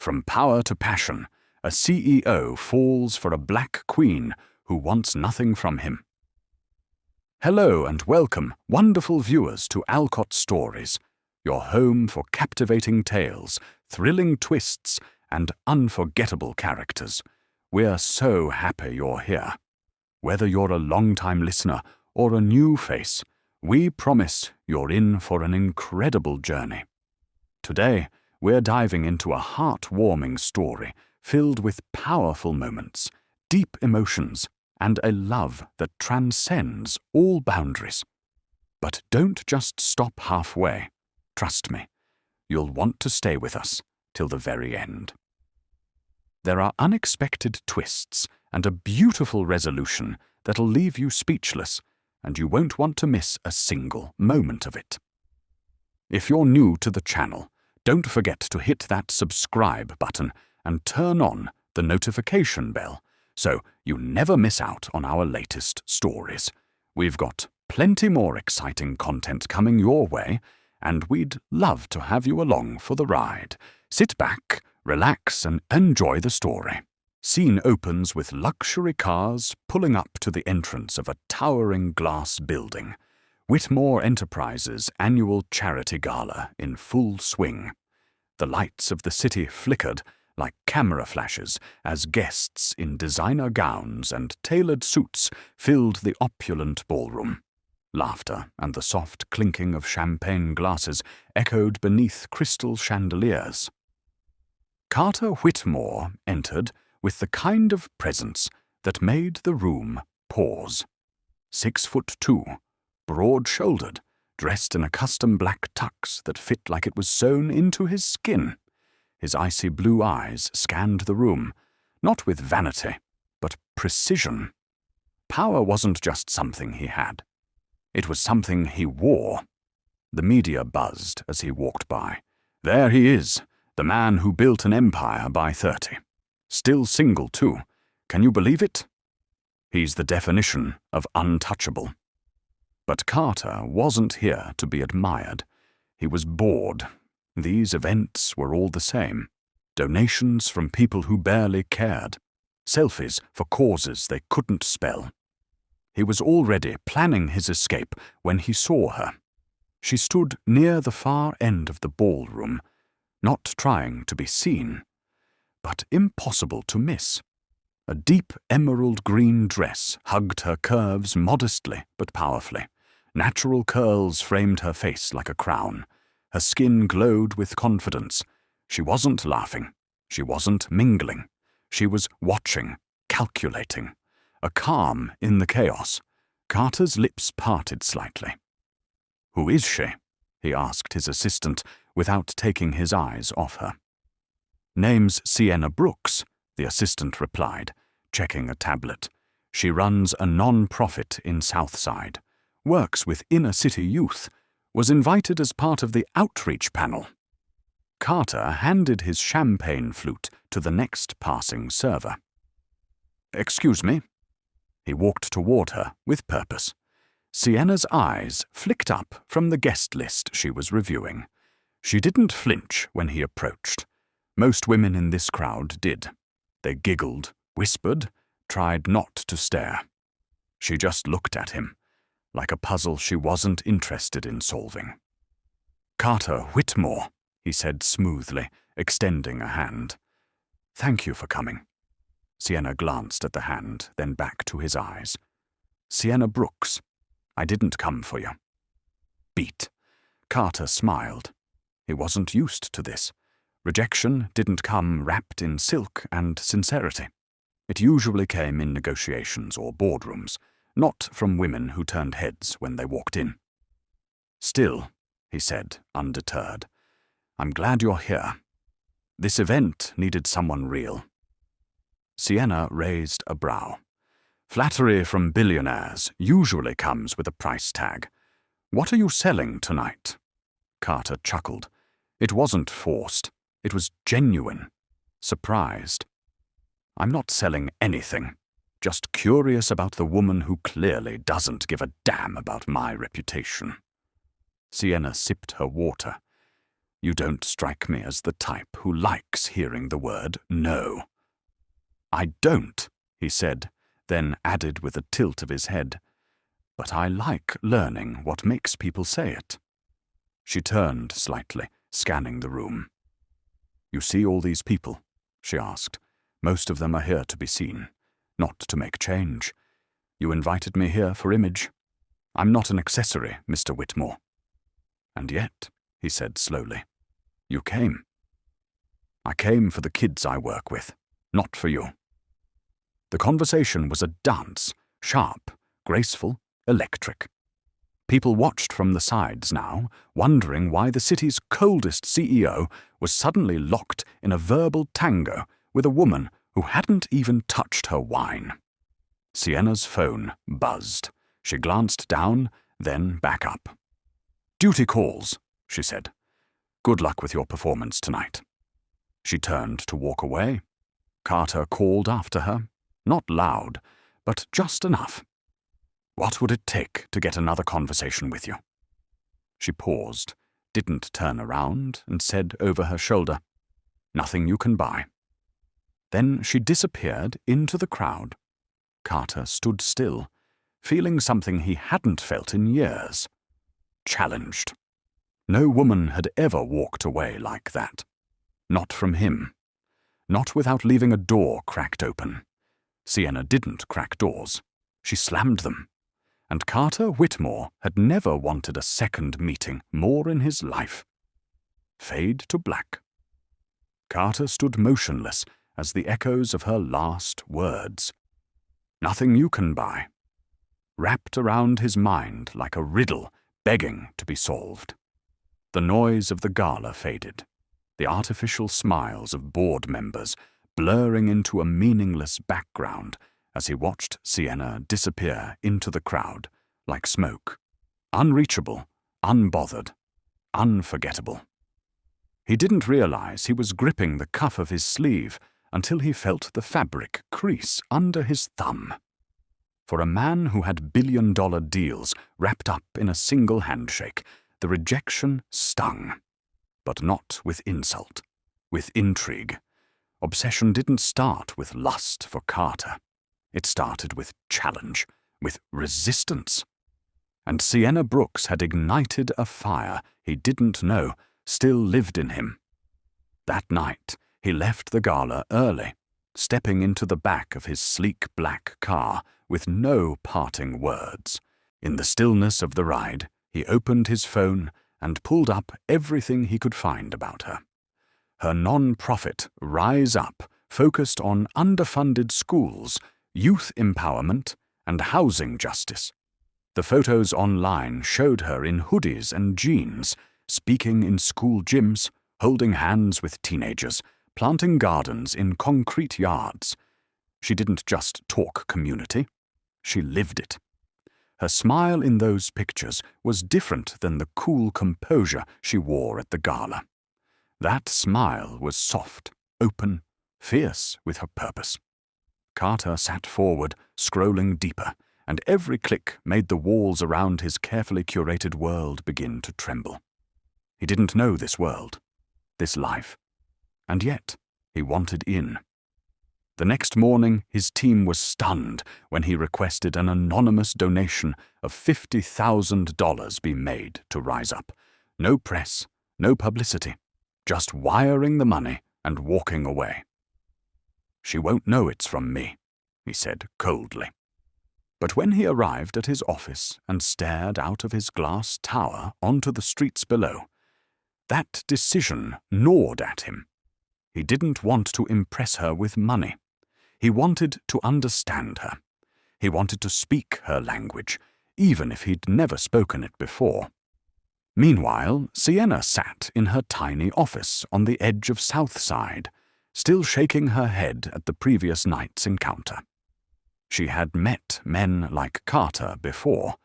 From power to passion, a CEO falls for a black queen who wants nothing from him. Hello and welcome, wonderful viewers, to Alcot Stories, your home for captivating tales, thrilling twists, and unforgettable characters. We're so happy you're here. Whether you're a long-time listener or a new face, we promise you're in for an incredible journey. Today, we're diving into a heartwarming story filled with powerful moments, deep emotions, and a love that transcends all boundaries. But don't just stop halfway. Trust me, you'll want to stay with us till the very end. There are unexpected twists and a beautiful resolution that'll leave you speechless, and you won't want to miss a single moment of it. If you're new to the channel, don't forget to hit that subscribe button and turn on the notification bell so you never miss out on our latest stories. We've got plenty more exciting content coming your way, and we'd love to have you along for the ride. Sit back, relax, and enjoy the story. Scene opens with luxury cars pulling up to the entrance of a towering glass building. Whitmore Enterprises' annual charity gala in full swing. The lights of the city flickered like camera flashes as guests in designer gowns and tailored suits filled the opulent ballroom. Laughter and the soft clinking of champagne glasses echoed beneath crystal chandeliers. Carter Whitmore entered with the kind of presence that made the room pause. 6'2", broad-shouldered, dressed in a custom black tux that fit like it was sewn into his skin. His icy blue eyes scanned the room, not with vanity, but precision. Power wasn't just something he had. It was something he wore. The media buzzed as he walked by. There he is, the man who built an empire by 30. Still single, too. Can you believe it? He's the definition of untouchable. But Carter wasn't here to be admired. He was bored. These events were all the same. Donations from people who barely cared. Selfies for causes they couldn't spell. He was already planning his escape when he saw her. She stood near the far end of the ballroom, not trying to be seen, but impossible to miss. A deep emerald green dress hugged her curves modestly but powerfully. Natural curls framed her face like a crown. Her skin glowed with confidence. She wasn't laughing. She wasn't mingling. She was watching, calculating. A calm in the chaos. Carter's lips parted slightly. "Who is she?" he asked his assistant without taking his eyes off her. "Name's Sienna Brooks," the assistant replied, checking a tablet. "She runs a non-profit in Southside, works with inner-city youth, was invited as part of the outreach panel." Carter handed his champagne flute to the next passing server. "Excuse me." He walked toward her with purpose. Sienna's eyes flicked up from the guest list she was reviewing. She didn't flinch when he approached. Most women in this crowd did. They giggled, whispered, tried not to stare. She just looked at him, like a puzzle she wasn't interested in solving. "Carter Whitmore," he said smoothly, extending a hand. "Thank you for coming." Sienna glanced at the hand, then back to his eyes. "Sienna Brooks, I didn't come for you." Beat. Carter smiled. He wasn't used to this. Rejection didn't come wrapped in silk and sincerity. It usually came in negotiations or boardrooms, not from women who turned heads when they walked in. "Still," he said, undeterred, "I'm glad you're here. This event needed someone real." Sienna raised a brow. "Flattery from billionaires usually comes with a price tag. What are you selling tonight?" Carter chuckled. It wasn't forced. It was genuine. Surprised. "I'm not selling anything. Just curious about the woman who clearly doesn't give a damn about my reputation." Sienna sipped her water. You don't strike me as the type who likes hearing the word no. I don't, he said, then added with a tilt of his head, but I like learning what makes people say it. She turned slightly, scanning the room. You see all these people? She asked. Most of them are here to be seen, not to make change. You invited me here for image. I'm not an accessory, Mr. Whitmore. And yet, he said slowly, you came. I came for the kids I work with, not for you. The conversation was a dance, sharp, graceful, electric. People watched from the sides now, wondering why the city's coldest CEO was suddenly locked in a verbal tango with a woman who hadn't even touched her wine. Sienna's phone buzzed. She glanced down, then back up. Duty calls, she said. Good luck with your performance tonight. She turned to walk away. Carter called after her, not loud, but just enough. What would it take to get another conversation with you? She paused, didn't turn around, and said over her shoulder, Nothing you can buy. Then she disappeared into the crowd. Carter stood still, feeling something he hadn't felt in years. Challenged. No woman had ever walked away like that. Not from him. Not without leaving a door cracked open. Sienna didn't crack doors. She slammed them. And Carter Whitmore had never wanted a second meeting more in his life. Fade to black. Carter stood motionless as the echoes of her last words. Nothing you can buy. Wrapped around his mind like a riddle begging to be solved. The noise of the gala faded. The artificial smiles of board members blurring into a meaningless background as he watched Sienna disappear into the crowd like smoke. Unreachable, unbothered, unforgettable. He didn't realize he was gripping the cuff of his sleeve until he felt the fabric crease under his thumb. For a man who had billion-dollar deals wrapped up in a single handshake, the rejection stung. But not with insult, with intrigue. Obsession didn't start with lust for Carter. It started with challenge, with resistance. And Sienna Brooks had ignited a fire he didn't know still lived in him. That night, he left the gala early, stepping into the back of his sleek black car with no parting words. In the stillness of the ride, he opened his phone and pulled up everything he could find about her. Her non-profit Rise Up focused on underfunded schools, youth empowerment, and housing justice. The photos online showed her in hoodies and jeans, speaking in school gyms, holding hands with teenagers, planting gardens in concrete yards. She didn't just talk community, she lived it. Her smile in those pictures was different than the cool composure she wore at the gala. That smile was soft, open, fierce with her purpose. Carter sat forward, scrolling deeper, and every click made the walls around his carefully curated world begin to tremble. He didn't know this world, this life, and yet he wanted in. The next morning, his team was stunned when he requested an anonymous donation of $50,000 be made to Rise Up. No press, no publicity, just wiring the money and walking away. She won't know it's from me, he said coldly. But when he arrived at his office and stared out of his glass tower onto the streets below, that decision gnawed at him. He didn't want to impress her with money. He wanted to understand her. He wanted to speak her language, even if he'd never spoken it before. Meanwhile, Sienna sat in her tiny office on the edge of Southside, still shaking her head at the previous night's encounter. She had met men like Carter before,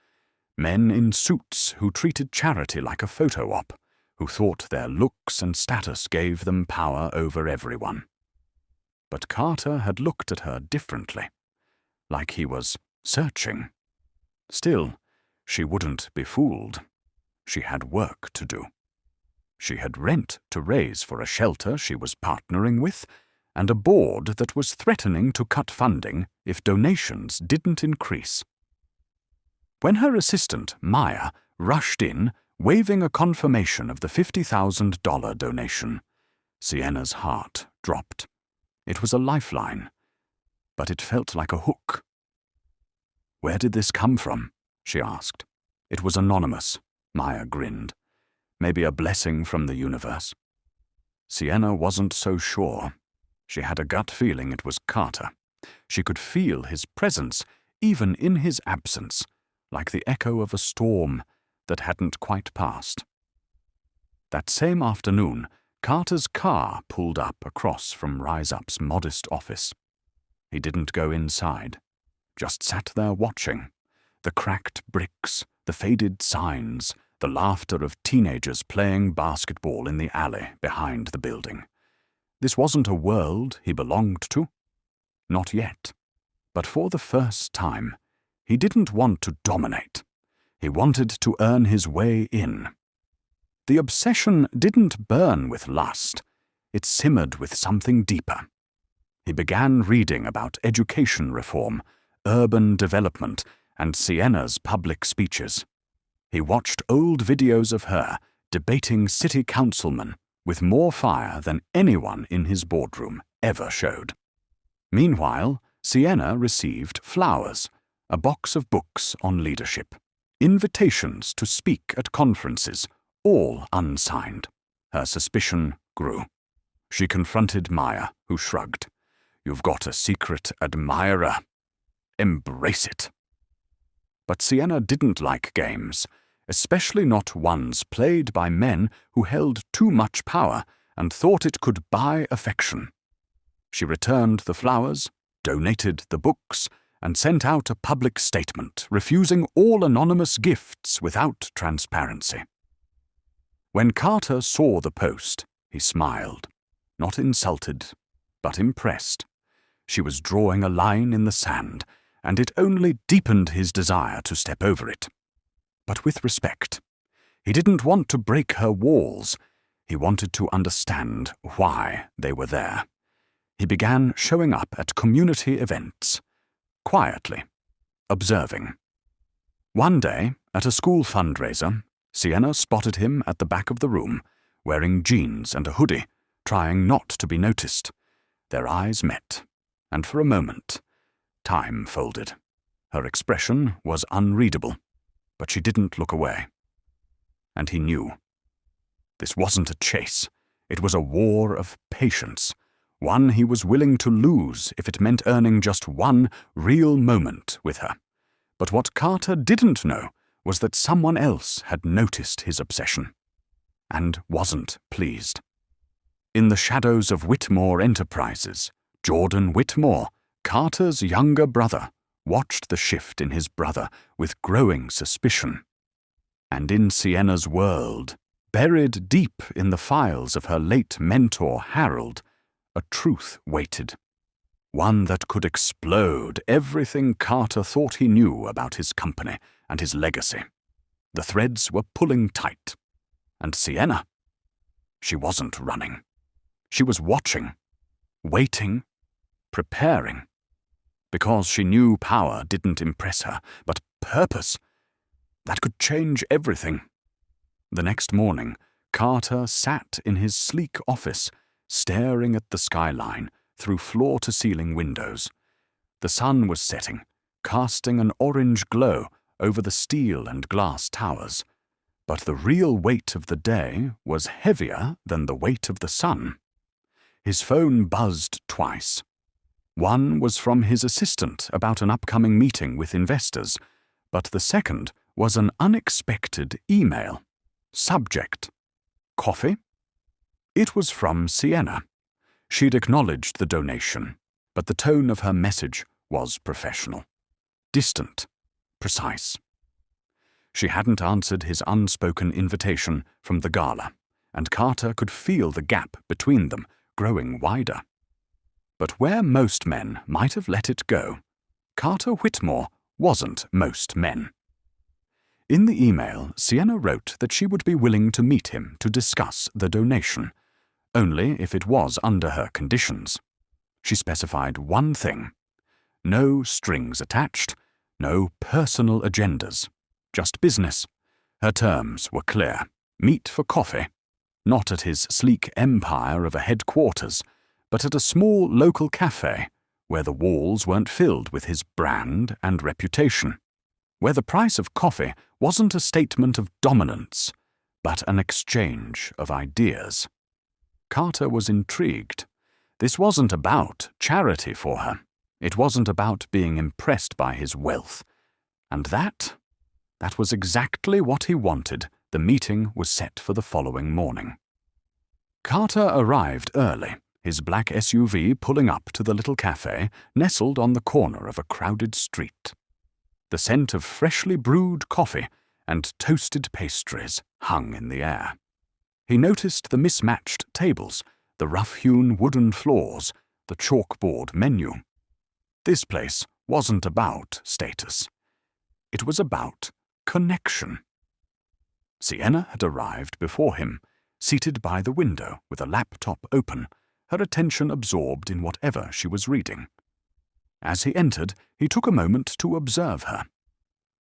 men in suits who treated charity like a photo op, who thought their looks and status gave them power over everyone. But Carter had looked at her differently, like he was searching. Still, she wouldn't be fooled. She had work to do. She had rent to raise for a shelter she was partnering with, and a board that was threatening to cut funding if donations didn't increase. When her assistant, Maya, rushed in, waving a confirmation of the $50,000 donation, Sienna's heart dropped. It was a lifeline, but it felt like a hook. "Where did this come from?" she asked. "It was anonymous," Maya grinned. "Maybe a blessing from the universe." Sienna wasn't so sure. She had a gut feeling it was Carter. She could feel his presence, even in his absence, like the echo of a storm that hadn't quite passed. That same afternoon, Carter's car pulled up across from Rise Up's modest office. He didn't go inside, just sat there watching. The cracked bricks, the faded signs, the laughter of teenagers playing basketball in the alley behind the building. This wasn't a world he belonged to. Not yet. But for the first time, he didn't want to dominate. He wanted to earn his way in. The obsession didn't burn with lust. It simmered with something deeper. He began reading about education reform, urban development, and Sienna's public speeches. He watched old videos of her debating city councilmen with more fire than anyone in his boardroom ever showed. Meanwhile, Sienna received flowers, a box of books on leadership, invitations to speak at conferences, all unsigned. Her suspicion grew. She confronted Maya, who shrugged. "You've got a secret admirer. Embrace it." But Sienna didn't like games, especially not ones played by men who held too much power and thought it could buy affection. She returned the flowers, donated the books, and sent out a public statement refusing all anonymous gifts without transparency. When Carter saw the post, he smiled, not insulted, but impressed. She was drawing a line in the sand, and it only deepened his desire to step over it. But with respect. He didn't want to break her walls. He wanted to understand why they were there. He began showing up at community events, quietly, observing. One day, at a school fundraiser, Sienna spotted him at the back of the room, wearing jeans and a hoodie, trying not to be noticed. Their eyes met, and for a moment, time folded. Her expression was unreadable, but she didn't look away. And he knew. This wasn't a chase. It was a war of patience, one he was willing to lose if it meant earning just one real moment with her. But what Carter didn't know was that someone else had noticed his obsession, and wasn't pleased. In the shadows of Whitmore Enterprises, Jordan Whitmore, Carter's younger brother, watched the shift in his brother with growing suspicion. And in Sienna's world, buried deep in the files of her late mentor Harold, a truth waited. One that could explode everything Carter thought he knew about his company and his legacy. The threads were pulling tight. And Sienna? She wasn't running. She was watching, waiting, preparing. Because she knew power didn't impress her, but purpose. That could change everything. The next morning, Carter sat in his sleek office, staring at the skyline through floor-to-ceiling windows. The sun was setting, casting an orange glow over the steel and glass towers. But the real weight of the day was heavier than the weight of the sun. His phone buzzed twice. One was from his assistant about an upcoming meeting with investors, but the second was an unexpected email. Subject: coffee? It was from Sienna. She'd acknowledged the donation, but the tone of her message was professional. Distant, precise. She hadn't answered his unspoken invitation from the gala, and Carter could feel the gap between them growing wider. But where most men might have let it go, Carter Whitmore wasn't most men. In the email, Sienna wrote that she would be willing to meet him to discuss the donation, only if it was under her conditions. She specified one thing: no strings attached, no personal agendas, just business. Her terms were clear: meet for coffee, not at his sleek empire of a headquarters, but at a small local cafe where the walls weren't filled with his brand and reputation, where the price of coffee wasn't a statement of dominance, but an exchange of ideas. Carter was intrigued. This wasn't about charity for her. It wasn't about being impressed by his wealth. And that was exactly what he wanted. The meeting was set for the following morning. Carter arrived early, his black SUV pulling up to the little cafe nestled on the corner of a crowded street. The scent of freshly brewed coffee and toasted pastries hung in the air. He noticed the mismatched tables, the rough-hewn wooden floors, the chalkboard menu. This place wasn't about status. It was about connection. Sienna had arrived before him, seated by the window with a laptop open, her attention absorbed in whatever she was reading. As he entered, he took a moment to observe her.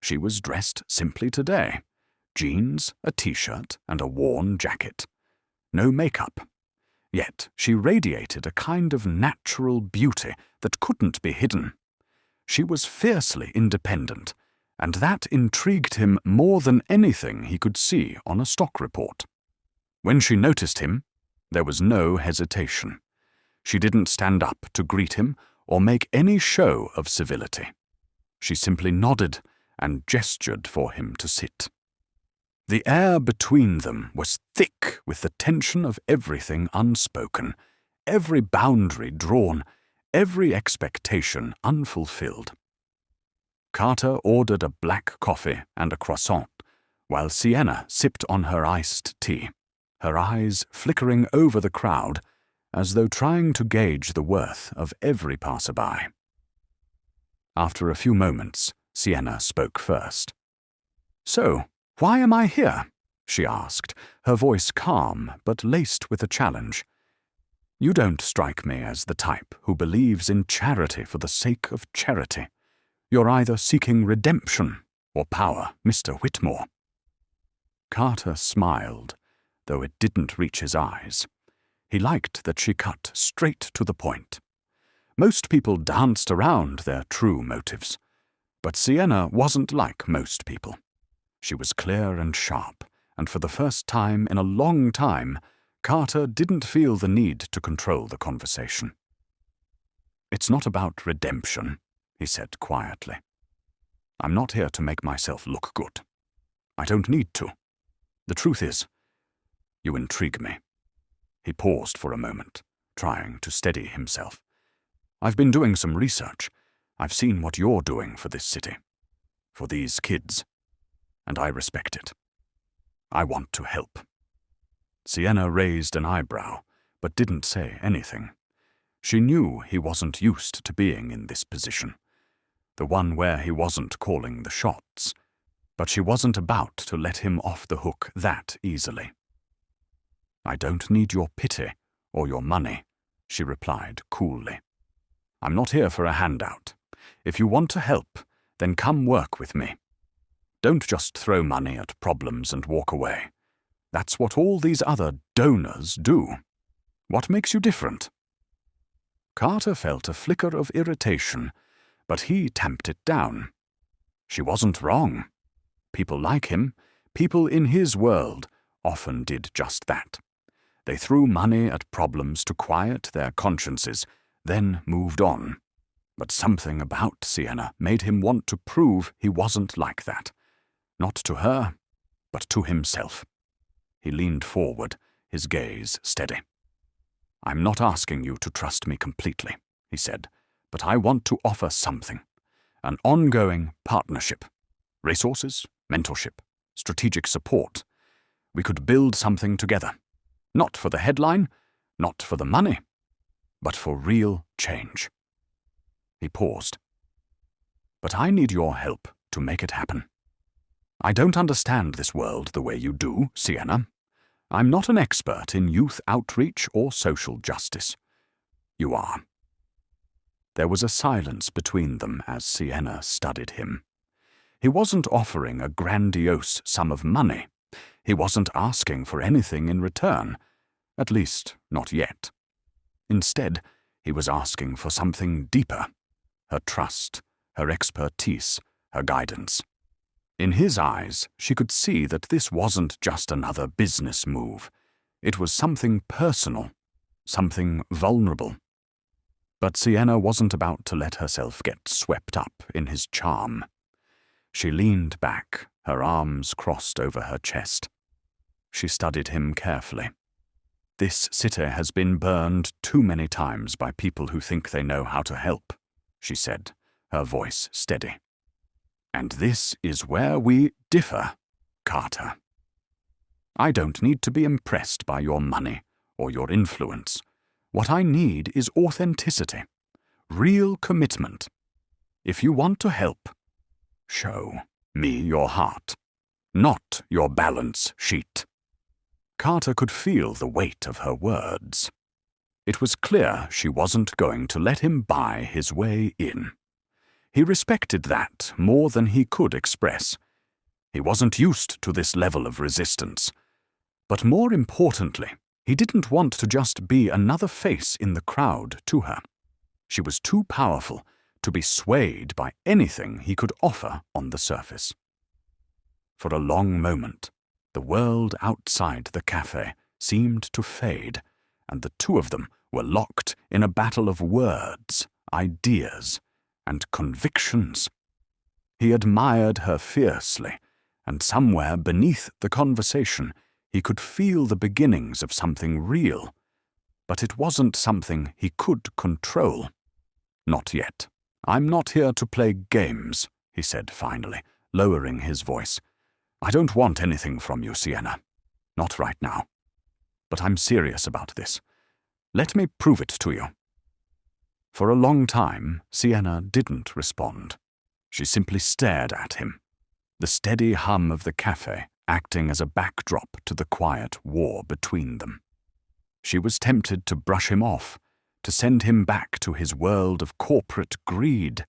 She was dressed simply today: jeans, a t-shirt, and a worn jacket. No makeup. Yet she radiated a kind of natural beauty that couldn't be hidden. She was fiercely independent, and that intrigued him more than anything he could see on a stock report. When she noticed him, there was no hesitation. She didn't stand up to greet him or make any show of civility. She simply nodded and gestured for him to sit. The air between them was thick with the tension of everything unspoken, every boundary drawn, every expectation unfulfilled. Carter ordered a black coffee and a croissant, while Sienna sipped on her iced tea, her eyes flickering over the crowd as though trying to gauge the worth of every passerby. After a few moments, Sienna spoke first. "So, why am I here?" she asked, her voice calm but laced with a challenge. "You don't strike me as the type who believes in charity for the sake of charity. You're either seeking redemption or power, Mr. Whitmore." Carter smiled, though it didn't reach his eyes. He liked that she cut straight to the point. Most people danced around their true motives, but Sienna wasn't like most people. She was clear and sharp, and for the first time in a long time, Carter didn't feel the need to control the conversation. "It's not about redemption," he said quietly. "I'm not here to make myself look good. I don't need to. The truth is, you intrigue me." He paused for a moment, trying to steady himself. "I've been doing some research. I've seen what you're doing for this city, for these kids, and I respect it. I want to help." Sienna raised an eyebrow, but didn't say anything. She knew he wasn't used to being in this position, the one where he wasn't calling the shots, but she wasn't about to let him off the hook that easily. "I don't need your pity or your money," she replied coolly. "I'm not here for a handout. If you want to help, then come work with me. Don't just throw money at problems and walk away. That's what all these other donors do. What makes you different?" Carter felt a flicker of irritation, but he tamped it down. She wasn't wrong. People like him, people in his world, often did just that. They threw money at problems to quiet their consciences, then moved on. But something about Sienna made him want to prove he wasn't like that. Not to her, but to himself. He leaned forward, his gaze steady. "I'm not asking you to trust me completely," he said, "but I want to offer something. An ongoing partnership. Resources, mentorship, strategic support. We could build something together. Not for the headline, not for the money, but for real change." He paused. "But I need your help to make it happen." I don't understand this world the way you do, Sienna. I'm not an expert in youth outreach or social justice. You are. There was a silence between them as Sienna studied him. He wasn't offering a grandiose sum of money. He wasn't asking for anything in return, at least not yet. Instead, he was asking for something deeper: her trust, her expertise, her guidance. In his eyes, she could see that this wasn't just another business move. It was something personal, something vulnerable. But Sienna wasn't about to let herself get swept up in his charm. She leaned back, her arms crossed over her chest. She studied him carefully. This city has been burned too many times by people who think they know how to help, she said, her voice steady. And this is where we differ, Carter. I don't need to be impressed by your money or your influence. What I need is authenticity, real commitment. If you want to help, show me your heart, not your balance sheet. Carter could feel the weight of her words. It was clear she wasn't going to let him buy his way in. He respected that more than he could express. He wasn't used to this level of resistance. But more importantly, he didn't want to just be another face in the crowd to her. She was too powerful to be swayed by anything he could offer on the surface. For a long moment, the world outside the cafe seemed to fade, and the two of them were locked in a battle of words, ideas, and convictions. He admired her fiercely, and somewhere beneath the conversation, he could feel the beginnings of something real. But it wasn't something he could control. Not yet. I'm not here to play games, he said finally, lowering his voice. I don't want anything from you, Sienna. Not right now. But I'm serious about this. Let me prove it to you. For a long time, Sienna didn't respond. She simply stared at him, the steady hum of the cafe acting as a backdrop to the quiet war between them. She was tempted to brush him off, to send him back to his world of corporate greed.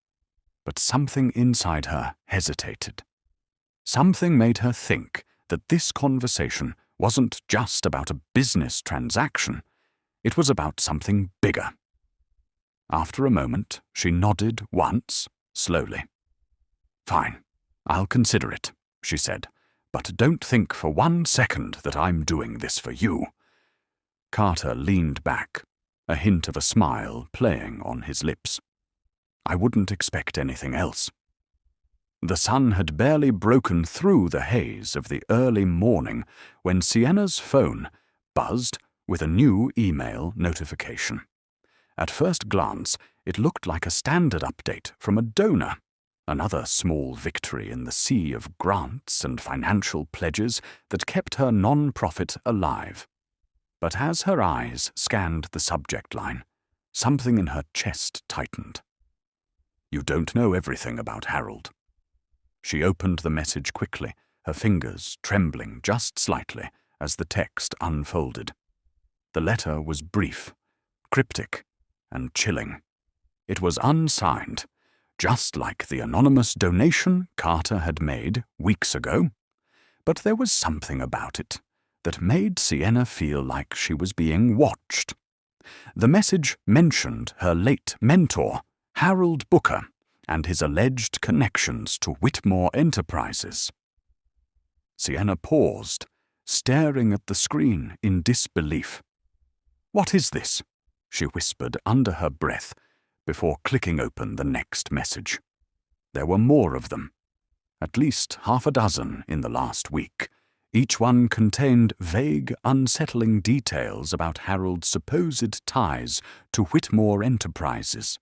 But something inside her hesitated. Something made her think that this conversation wasn't just about a business transaction. It was about something bigger. After a moment, she nodded once, slowly. Fine, I'll consider it, she said, but don't think for 1 second that I'm doing this for you. Carter leaned back, a hint of a smile playing on his lips. I wouldn't expect anything else. The sun had barely broken through the haze of the early morning when Sienna's phone buzzed with a new email notification. At first glance, it looked like a standard update from a donor, another small victory in the sea of grants and financial pledges that kept her non-profit alive. But as her eyes scanned the subject line, something in her chest tightened. You don't know everything about Harold. She opened the message quickly, her fingers trembling just slightly as the text unfolded. The letter was brief, cryptic, and chilling. It was unsigned, just like the anonymous donation Carter had made weeks ago, but there was something about it that made Sienna feel like she was being watched. The message mentioned her late mentor, Harold Booker, and his alleged connections to Whitmore Enterprises. Sienna paused, staring at the screen in disbelief. What is this? She whispered under her breath before clicking open the next message. There were more of them, at least half a dozen in the last week. Each one contained vague, unsettling details about Harold's supposed ties to Whitmore Enterprises.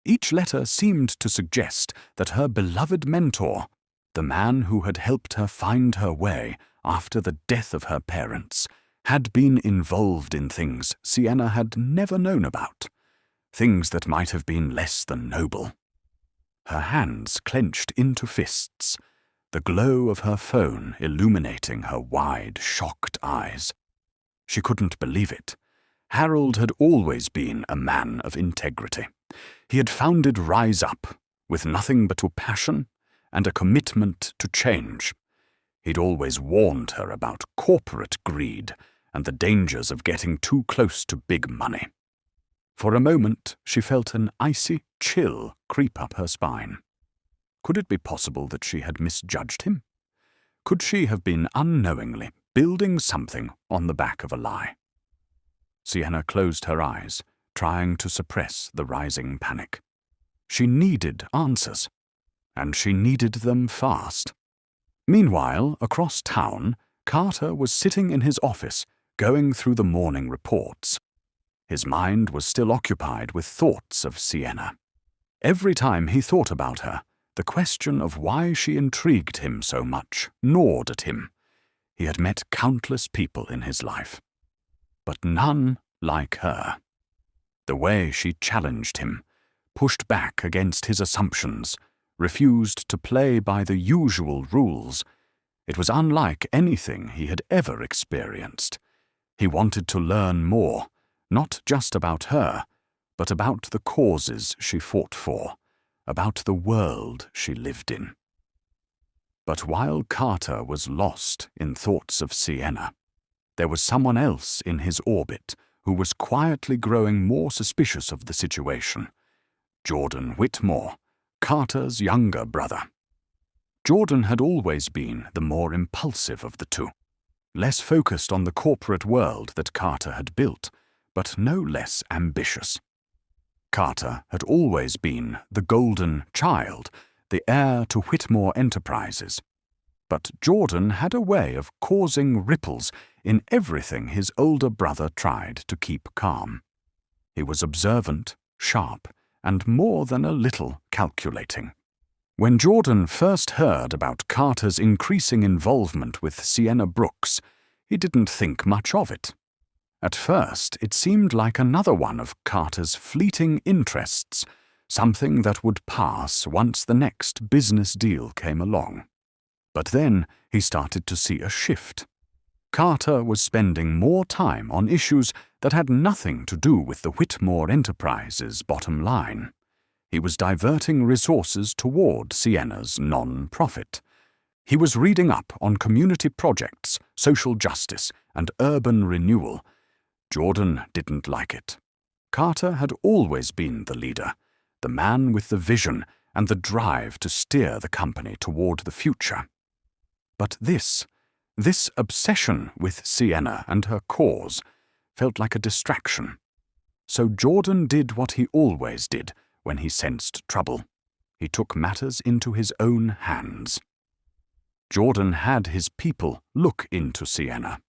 Each letter seemed to suggest that her beloved mentor, the man who had helped her find her way after the death of her parents, had been involved in things Sienna had never known about, things that might have been less than noble. Her hands clenched into fists, the glow of her phone illuminating her wide, shocked eyes. She couldn't believe it. Harold had always been a man of integrity. He had founded Rise Up with nothing but a passion and a commitment to change. He'd always warned her about corporate greed and the dangers of getting too close to big money. For a moment, she felt an icy chill creep up her spine. Could it be possible that she had misjudged him? Could she have been unknowingly building something on the back of a lie? Sienna closed her eyes, trying to suppress the rising panic. She needed answers, and she needed them fast. Meanwhile, across town, Carter was sitting in his office, going through the morning reports. His mind was still occupied with thoughts of Sienna. Every time he thought about her, the question of why she intrigued him so much gnawed at him. He had met countless people in his life, but none like her. The way she challenged him, pushed back against his assumptions, refused to play by the usual rules. It was unlike anything he had ever experienced. He wanted to learn more, not just about her, but about the causes she fought for, about the world she lived in. But while Carter was lost in thoughts of Sienna, there was someone else in his orbit who was quietly growing more suspicious of the situation. Jordan Whitmore, Carter's younger brother. Jordan had always been the more impulsive of the two, less focused on the corporate world that Carter had built, but no less ambitious. Carter had always been the golden child, the heir to Whitmore Enterprises. But Jordan had a way of causing ripples in everything his older brother tried to keep calm. He was observant, sharp, and more than a little calculating. When Jordan first heard about Carter's increasing involvement with Sienna Brooks, he didn't think much of it. At first, it seemed like another one of Carter's fleeting interests, something that would pass once the next business deal came along. But then he started to see a shift. Carter was spending more time on issues that had nothing to do with the Whitmore Enterprises' bottom line. He was diverting resources toward Sienna's non-profit. He was reading up on community projects, social justice, and urban renewal. Jordan didn't like it. Carter had always been the leader, the man with the vision and the drive to steer the company toward the future. But this obsession with Sienna and her cause felt like a distraction. So Jordan did what he always did when he sensed trouble. He took matters into his own hands. Jordan had his people look into Sienna.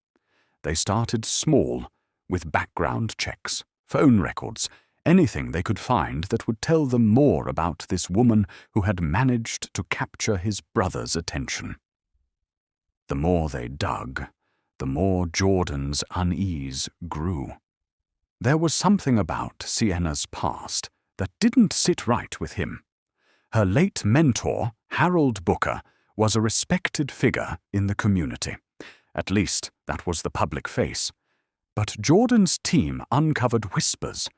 They started small, with background checks, phone records, anything they could find that would tell them more about this woman who had managed to capture his brother's attention. The more they dug, the more Jordan's unease grew. There was something about Sienna's past that didn't sit right with him. Her late mentor, Harold Booker, was a respected figure in the community. At least that was the public face. But Jordan's team uncovered whispers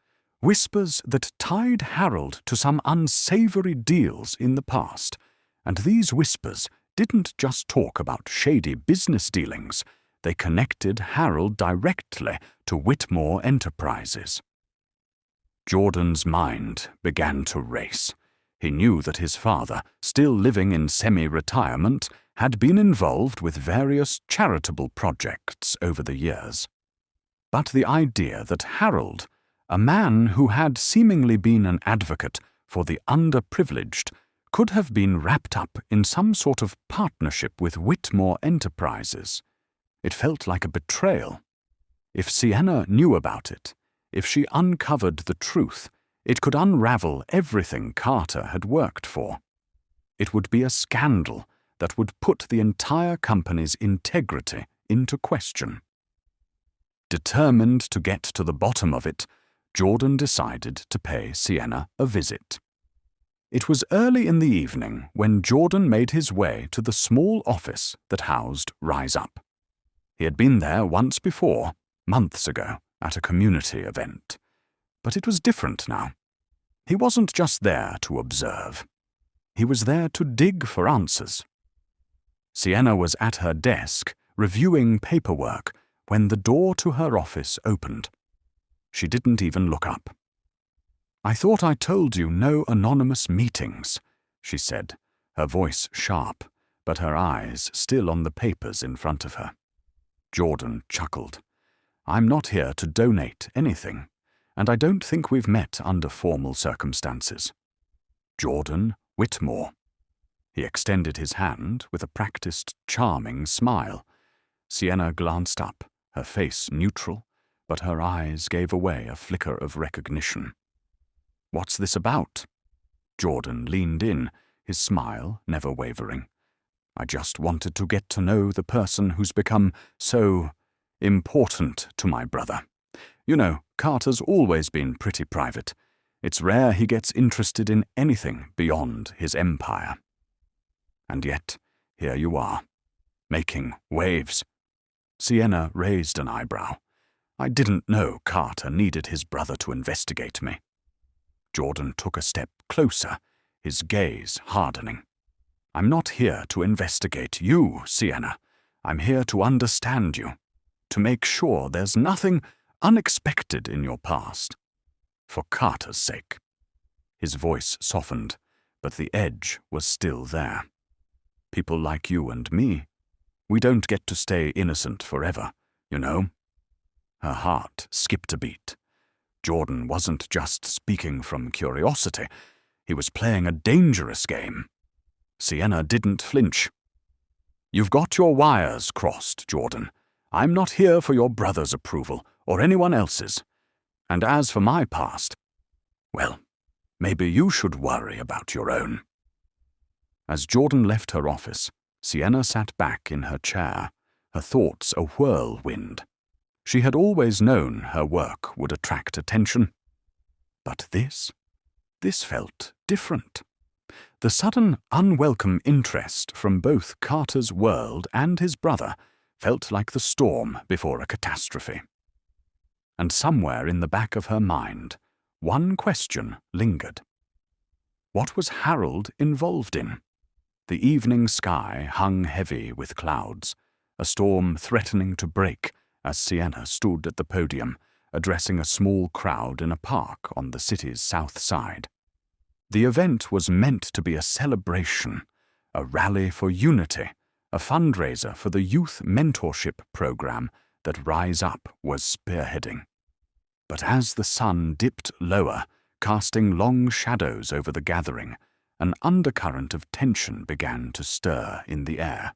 that tied Harold to some unsavory deals in the past, and these whispers didn't just talk about shady business dealings, they connected Harold directly to Whitmore Enterprises. Jordan's mind began to race. He knew that his father, still living in semi-retirement, had been involved with various charitable projects over the years. But the idea that Harold, a man who had seemingly been an advocate for the underprivileged, could have been wrapped up in some sort of partnership with Whitmore Enterprises. It felt like a betrayal. If Sienna knew about it, if she uncovered the truth, it could unravel everything Carter had worked for. It would be a scandal that would put the entire company's integrity into question. Determined to get to the bottom of it, Jordan decided to pay Sienna a visit. It was early in the evening when Jordan made his way to the small office that housed Rise Up. He had been there once before, months ago, at a community event. But it was different now. He wasn't just there to observe. He was there to dig for answers. Sienna was at her desk, reviewing paperwork, when the door to her office opened. She didn't even look up. "I thought I told you no anonymous meetings," she said, her voice sharp, but her eyes still on the papers in front of her. Jordan chuckled. "I'm not here to donate anything, and I don't think we've met under formal circumstances." Jordan Whitmore. He extended his hand with a practiced, charming smile. Sienna glanced up, her face neutral, but her eyes gave away a flicker of recognition. "What's this about?" Jordan leaned in, his smile never wavering. "I just wanted to get to know the person who's become so important to my brother. You know, Carter's always been pretty private. It's rare he gets interested in anything beyond his empire. And yet, here you are, making waves." Sienna raised an eyebrow. "I didn't know Carter needed his brother to investigate me." Jordan took a step closer, his gaze hardening. "I'm not here to investigate you, Sienna. I'm here to understand you, to make sure there's nothing unexpected in your past. For Carter's sake." His voice softened, but the edge was still there. "People like you and me, we don't get to stay innocent forever, you know." Her heart skipped a beat. Jordan wasn't just speaking from curiosity. He was playing a dangerous game. Sienna didn't flinch. "You've got your wires crossed, Jordan. I'm not here for your brother's approval or anyone else's. And as for my past, well, maybe you should worry about your own." As Jordan left her office, Sienna sat back in her chair, her thoughts a whirlwind. She had always known her work would attract attention. But this felt different. The sudden, unwelcome interest from both Carter's world and his brother felt like the storm before a catastrophe. And somewhere in the back of her mind, one question lingered. What was Harold involved in? The evening sky hung heavy with clouds, a storm threatening to break as Sienna stood at the podium, addressing a small crowd in a park on the city's south side. The event was meant to be a celebration, a rally for unity, a fundraiser for the youth mentorship program that Rise Up was spearheading. But as the sun dipped lower, casting long shadows over the gathering, an undercurrent of tension began to stir in the air.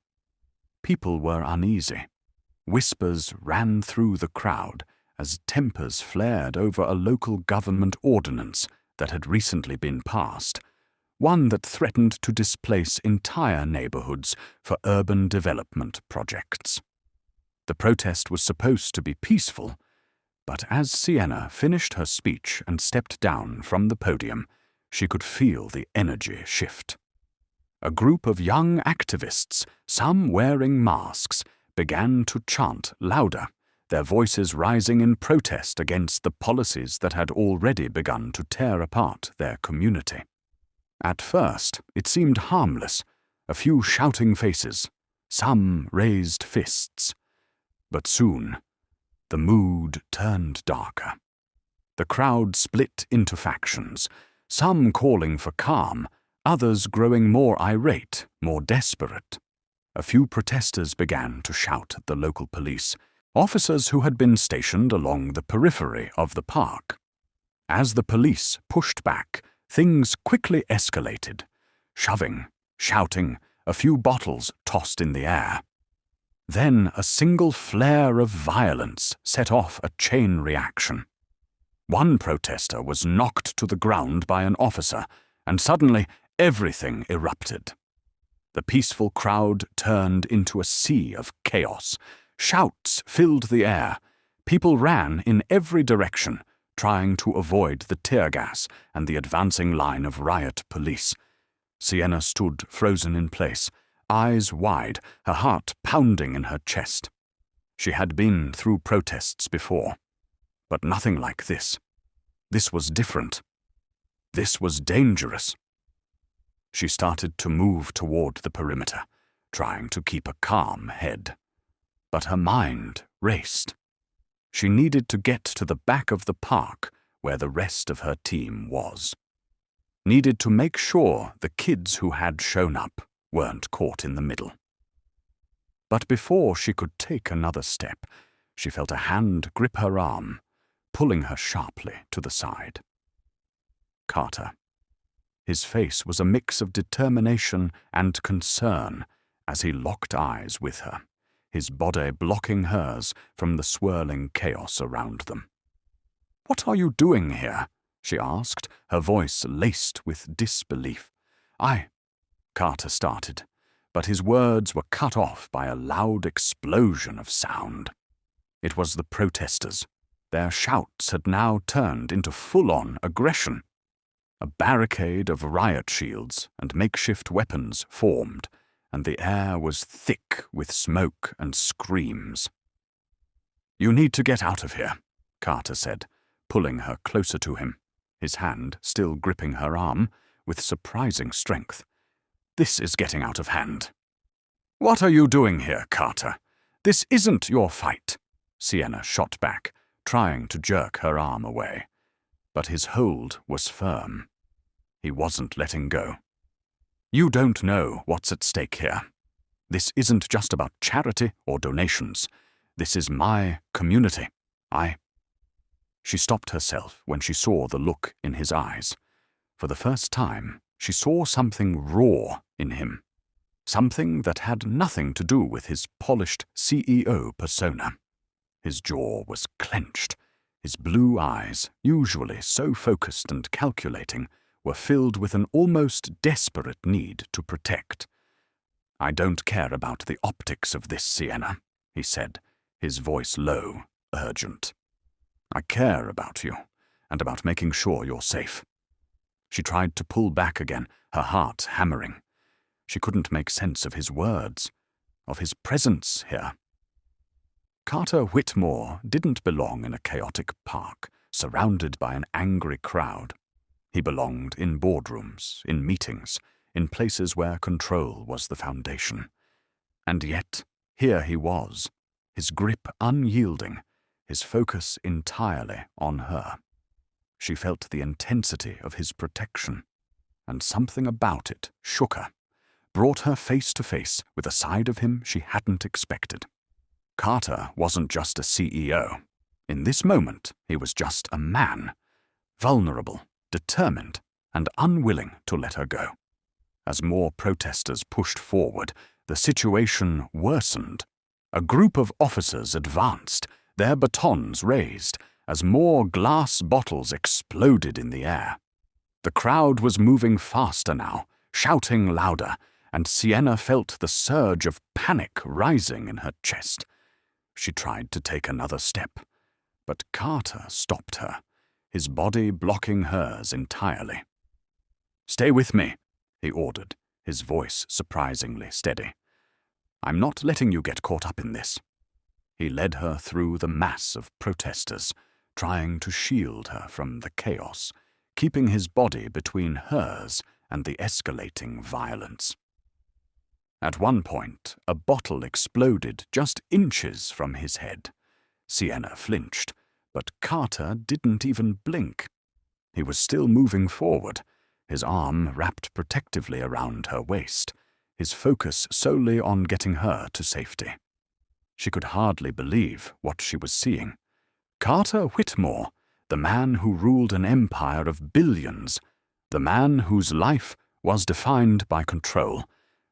People were uneasy. Whispers ran through the crowd as tempers flared over a local government ordinance that had recently been passed, one that threatened to displace entire neighborhoods for urban development projects. The protest was supposed to be peaceful, but as Sienna finished her speech and stepped down from the podium, she could feel the energy shift. A group of young activists, some wearing masks, began to chant louder, their voices rising in protest against the policies that had already begun to tear apart their community. At first, it seemed harmless, a few shouting faces, some raised fists. But soon, the mood turned darker. The crowd split into factions, some calling for calm, others growing more irate, more desperate. A few protesters began to shout at the local police, officers who had been stationed along the periphery of the park. As the police pushed back, things quickly escalated. Shoving, shouting, a few bottles tossed in the air. Then a single flare of violence set off a chain reaction. One protester was knocked to the ground by an officer, and suddenly everything erupted. The peaceful crowd turned into a sea of chaos. Shouts filled the air. People ran in every direction, trying to avoid the tear gas and the advancing line of riot police. Sienna stood frozen in place, eyes wide, her heart pounding in her chest. She had been through protests before, but nothing like this. This was different. This was dangerous. She started to move toward the perimeter, trying to keep a calm head. But her mind raced. She needed to get to the back of the park where the rest of her team was. Needed to make sure the kids who had shown up weren't caught in the middle. But before she could take another step, she felt a hand grip her arm, pulling her sharply to the side. Carter. His face was a mix of determination and concern as he locked eyes with her, his body blocking hers from the swirling chaos around them. "What are you doing here?" she asked, her voice laced with disbelief. Carter started, but his words were cut off by a loud explosion of sound. It was the protesters. Their shouts had now turned into full-on aggression. A barricade of riot shields and makeshift weapons formed, and the air was thick with smoke and screams. "You need to get out of here," Carter said, pulling her closer to him, his hand still gripping her arm with surprising strength. "This is getting out of hand." "What are you doing here, Carter? This isn't your fight," Sienna shot back, trying to jerk her arm away. But his hold was firm. He wasn't letting go. "You don't know what's at stake here. This isn't just about charity or donations. This is my community. She stopped herself when she saw the look in his eyes. For the first time, she saw something raw in him. Something that had nothing to do with his polished CEO persona. His jaw was clenched. His blue eyes, usually so focused and calculating, were filled with an almost desperate need to protect. "I don't care about the optics of this, Sienna," he said, his voice low, urgent. "I care about you, and about making sure you're safe." She tried to pull back again, her heart hammering. She couldn't make sense of his words, of his presence here. Carter Whitmore didn't belong in a chaotic park, surrounded by an angry crowd. He belonged in boardrooms, in meetings, in places where control was the foundation. And yet, here he was, his grip unyielding, his focus entirely on her. She felt the intensity of his protection, and something about it shook her, brought her face to face with a side of him she hadn't expected. Carter wasn't just a CEO. In this moment, he was just a man, vulnerable, determined, and unwilling to let her go. As more protesters pushed forward, the situation worsened. A group of officers advanced, their batons raised, as more glass bottles exploded in the air. The crowd was moving faster now, shouting louder, and Sienna felt the surge of panic rising in her chest. She tried to take another step, but Carter stopped her, his body blocking hers entirely. "Stay with me," he ordered, his voice surprisingly steady. "I'm not letting you get caught up in this." He led her through the mass of protesters, trying to shield her from the chaos, keeping his body between hers and the escalating violence. At one point, a bottle exploded just inches from his head. Sienna flinched, but Carter didn't even blink. He was still moving forward, his arm wrapped protectively around her waist, his focus solely on getting her to safety. She could hardly believe what she was seeing. Carter Whitmore, the man who ruled an empire of billions, the man whose life was defined by control,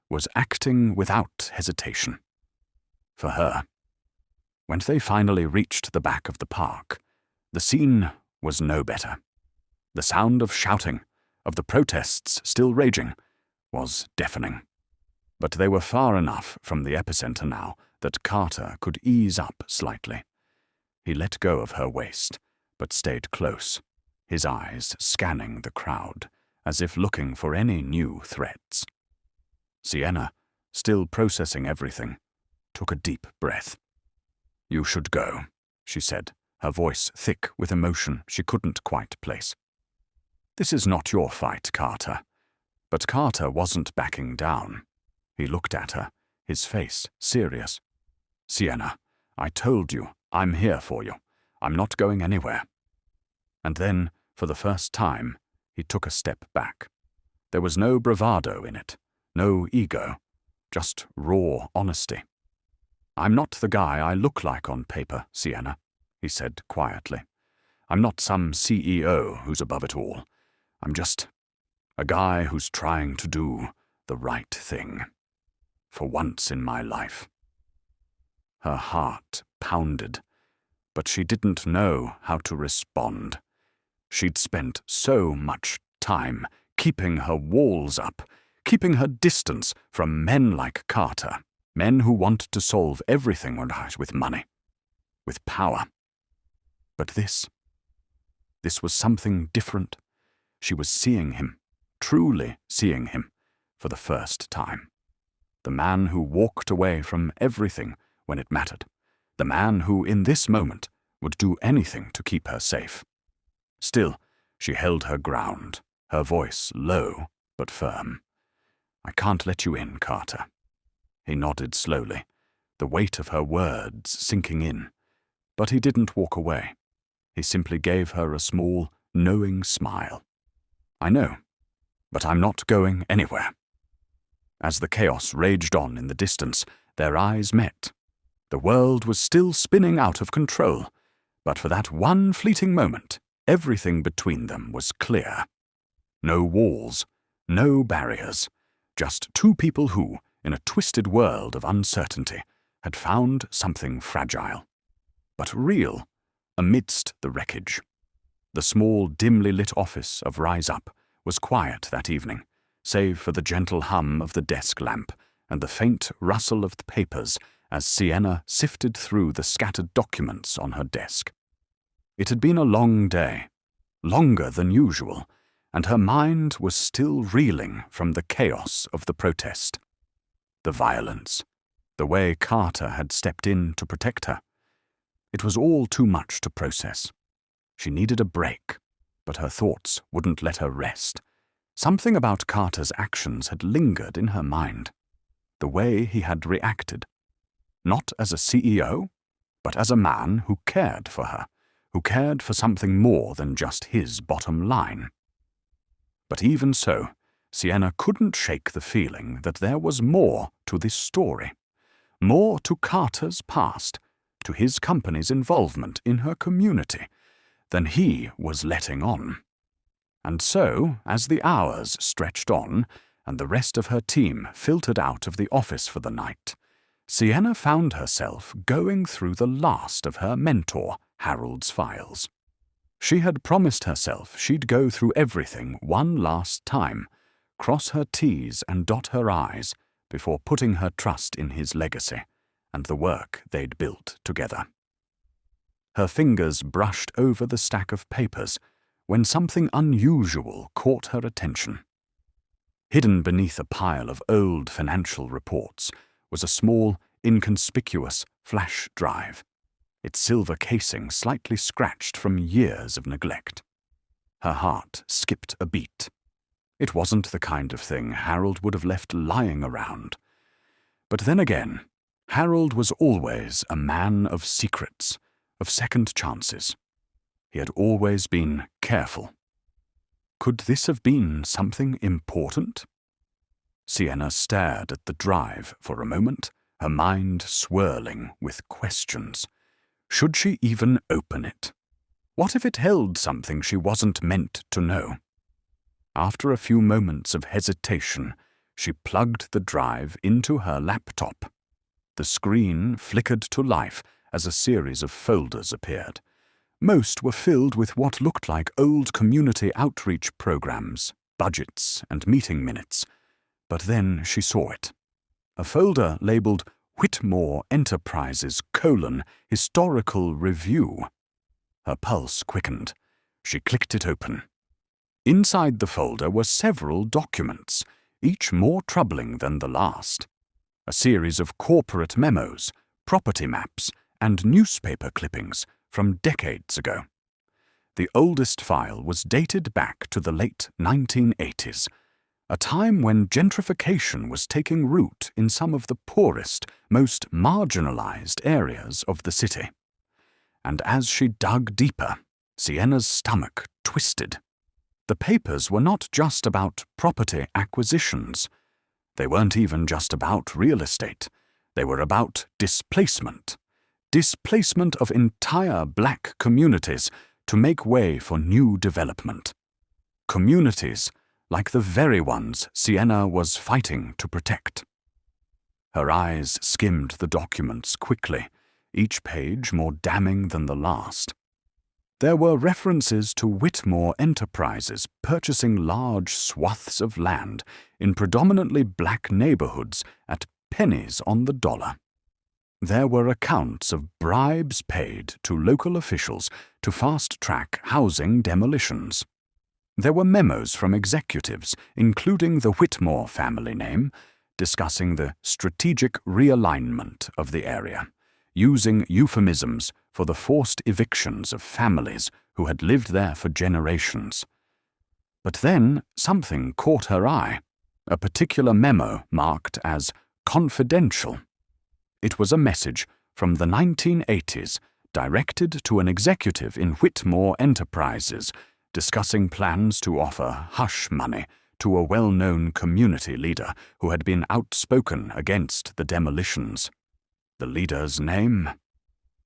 was acting without hesitation. For her. When they finally reached the back of the park, the scene was no better. The sound of shouting, of the protests still raging, was deafening. But they were far enough from the epicenter now that Carter could ease up slightly. He let go of her waist, but stayed close, his eyes scanning the crowd, as if looking for any new threats. Sienna, still processing everything, took a deep breath. "You should go," she said, her voice thick with emotion she couldn't quite place. "This is not your fight, Carter." But Carter wasn't backing down. He looked at her, his face serious. "Sienna, I told you, I'm here for you. I'm not going anywhere." And then, for the first time, he took a step back. There was no bravado in it, no ego, just raw honesty. "I'm not the guy I look like on paper, Sienna," he said quietly. "I'm not some CEO who's above it all. I'm just a guy who's trying to do the right thing. For once in my life." Her heart pounded, but she didn't know how to respond. She'd spent so much time keeping her walls up, keeping her distance from men like Carter, men who want to solve everything with money, with power. But this was something different. She was seeing him, truly seeing him, for the first time. The man who walked away from everything when it mattered. The man who, in this moment, would do anything to keep her safe. Still, she held her ground, her voice low but firm. "I can't let you in, Carter." He nodded slowly, the weight of her words sinking in. But he didn't walk away. He simply gave her a small, knowing smile. "I know, but I'm not going anywhere." As the chaos raged on in the distance, their eyes met. The world was still spinning out of control, but for that one fleeting moment, everything between them was clear. No walls, no barriers, just two people who, in a twisted world of uncertainty, had found something fragile, but real, amidst the wreckage. The small, dimly lit office of Rise Up was quiet that evening, save for the gentle hum of the desk lamp and the faint rustle of the papers as Sienna sifted through the scattered documents on her desk. It had been a long day, longer than usual, and her mind was still reeling from the chaos of the protest. The violence, the way Carter had stepped in to protect her. It was all too much to process. She needed a break, but her thoughts wouldn't let her rest. Something about Carter's actions had lingered in her mind. The way he had reacted. Not as a CEO, but as a man who cared for her, who cared for something more than just his bottom line. But even so, Sienna couldn't shake the feeling that there was more to this story. More to Carter's past, to his company's involvement in her community, than he was letting on. And so, as the hours stretched on, and the rest of her team filtered out of the office for the night, Sienna found herself going through the last of her mentor, Harold's files. She had promised herself she'd go through everything one last time, cross her T's and dot her I's, before putting her trust in his legacy and the work they'd built together. Her fingers brushed over the stack of papers when something unusual caught her attention. Hidden beneath a pile of old financial reports was a small, inconspicuous flash drive, its silver casing slightly scratched from years of neglect. Her heart skipped a beat. It wasn't the kind of thing Harold would have left lying around. But then again, Harold was always a man of secrets, of second chances. He had always been careful. Could this have been something important? Sienna stared at the drive for a moment, her mind swirling with questions. Should she even open it? What if it held something she wasn't meant to know? After a few moments of hesitation, she plugged the drive into her laptop. The screen flickered to life as a series of folders appeared. Most were filled with what looked like old community outreach programs, budgets, and meeting minutes. But then she saw it. A folder labeled Whitmore Enterprises: Historical Review. Her pulse quickened. She clicked it open. Inside the folder were several documents, each more troubling than the last. A series of corporate memos, property maps, and newspaper clippings from decades ago. The oldest file was dated back to the late 1980s, a time when gentrification was taking root in some of the poorest, most marginalized areas of the city. And as she dug deeper, Sienna's stomach twisted. The papers were not just about property acquisitions. They weren't even just about real estate. They were about displacement. Displacement of entire black communities to make way for new development. Communities like the very ones Sienna was fighting to protect. Her eyes skimmed the documents quickly, each page more damning than the last. There were references to Whitmore Enterprises purchasing large swaths of land in predominantly black neighborhoods at pennies on the dollar. There were accounts of bribes paid to local officials to fast-track housing demolitions. There were memos from executives, including the Whitmore family name, discussing the strategic realignment of the area, using euphemisms for the forced evictions of families who had lived there for generations. But then something caught her eye, a particular memo marked as confidential. It was a message from the 1980s directed to an executive in Whitmore Enterprises discussing plans to offer hush money to a well-known community leader who had been outspoken against the demolitions. The leader's name?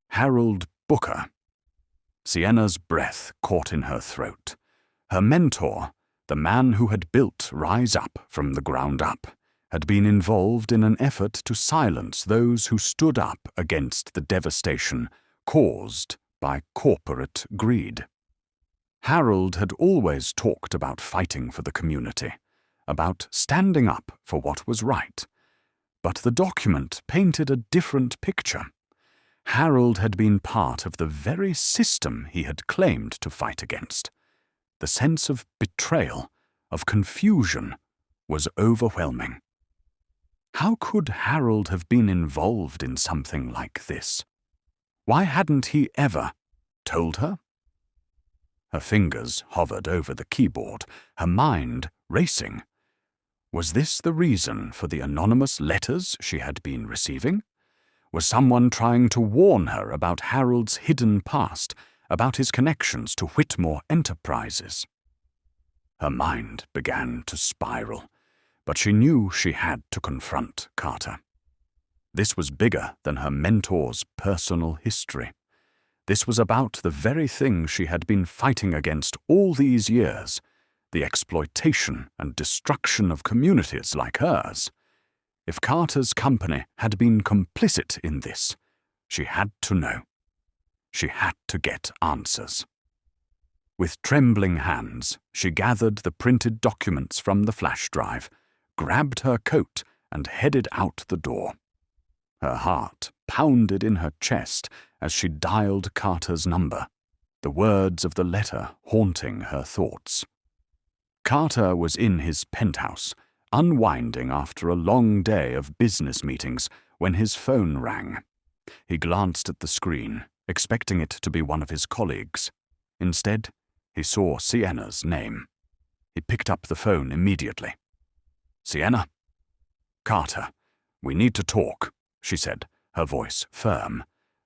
Harold Booker. Sienna's breath caught in her throat. Her mentor, the man who had built Rise Up from the ground up, had been involved in an effort to silence those who stood up against the devastation caused by corporate greed. Harold had always talked about fighting for the community, about standing up for what was right. But the document painted a different picture. Harold had been part of the very system he had claimed to fight against. The sense of betrayal, of confusion, was overwhelming. How could Harold have been involved in something like this? Why hadn't he ever told her? Her fingers hovered over the keyboard, her mind racing. Was this the reason for the anonymous letters she had been receiving? Was someone trying to warn her about Harold's hidden past, about his connections to Whitmore Enterprises? Her mind began to spiral, but she knew she had to confront Carter. This was bigger than her mentor's personal history. This was about the very thing she had been fighting against all these years, the exploitation and destruction of communities like hers. If Carter's company had been complicit in this, she had to know. She had to get answers. With trembling hands, she gathered the printed documents from the flash drive, grabbed her coat, and headed out the door. Her heart pounded in her chest as she dialed Carter's number, the words of the letter haunting her thoughts. Carter was in his penthouse, unwinding after a long day of business meetings when his phone rang. He glanced at the screen, expecting it to be one of his colleagues. Instead, he saw Sienna's name. He picked up the phone immediately. "Sienna?" "Carter, we need to talk," she said, her voice firm,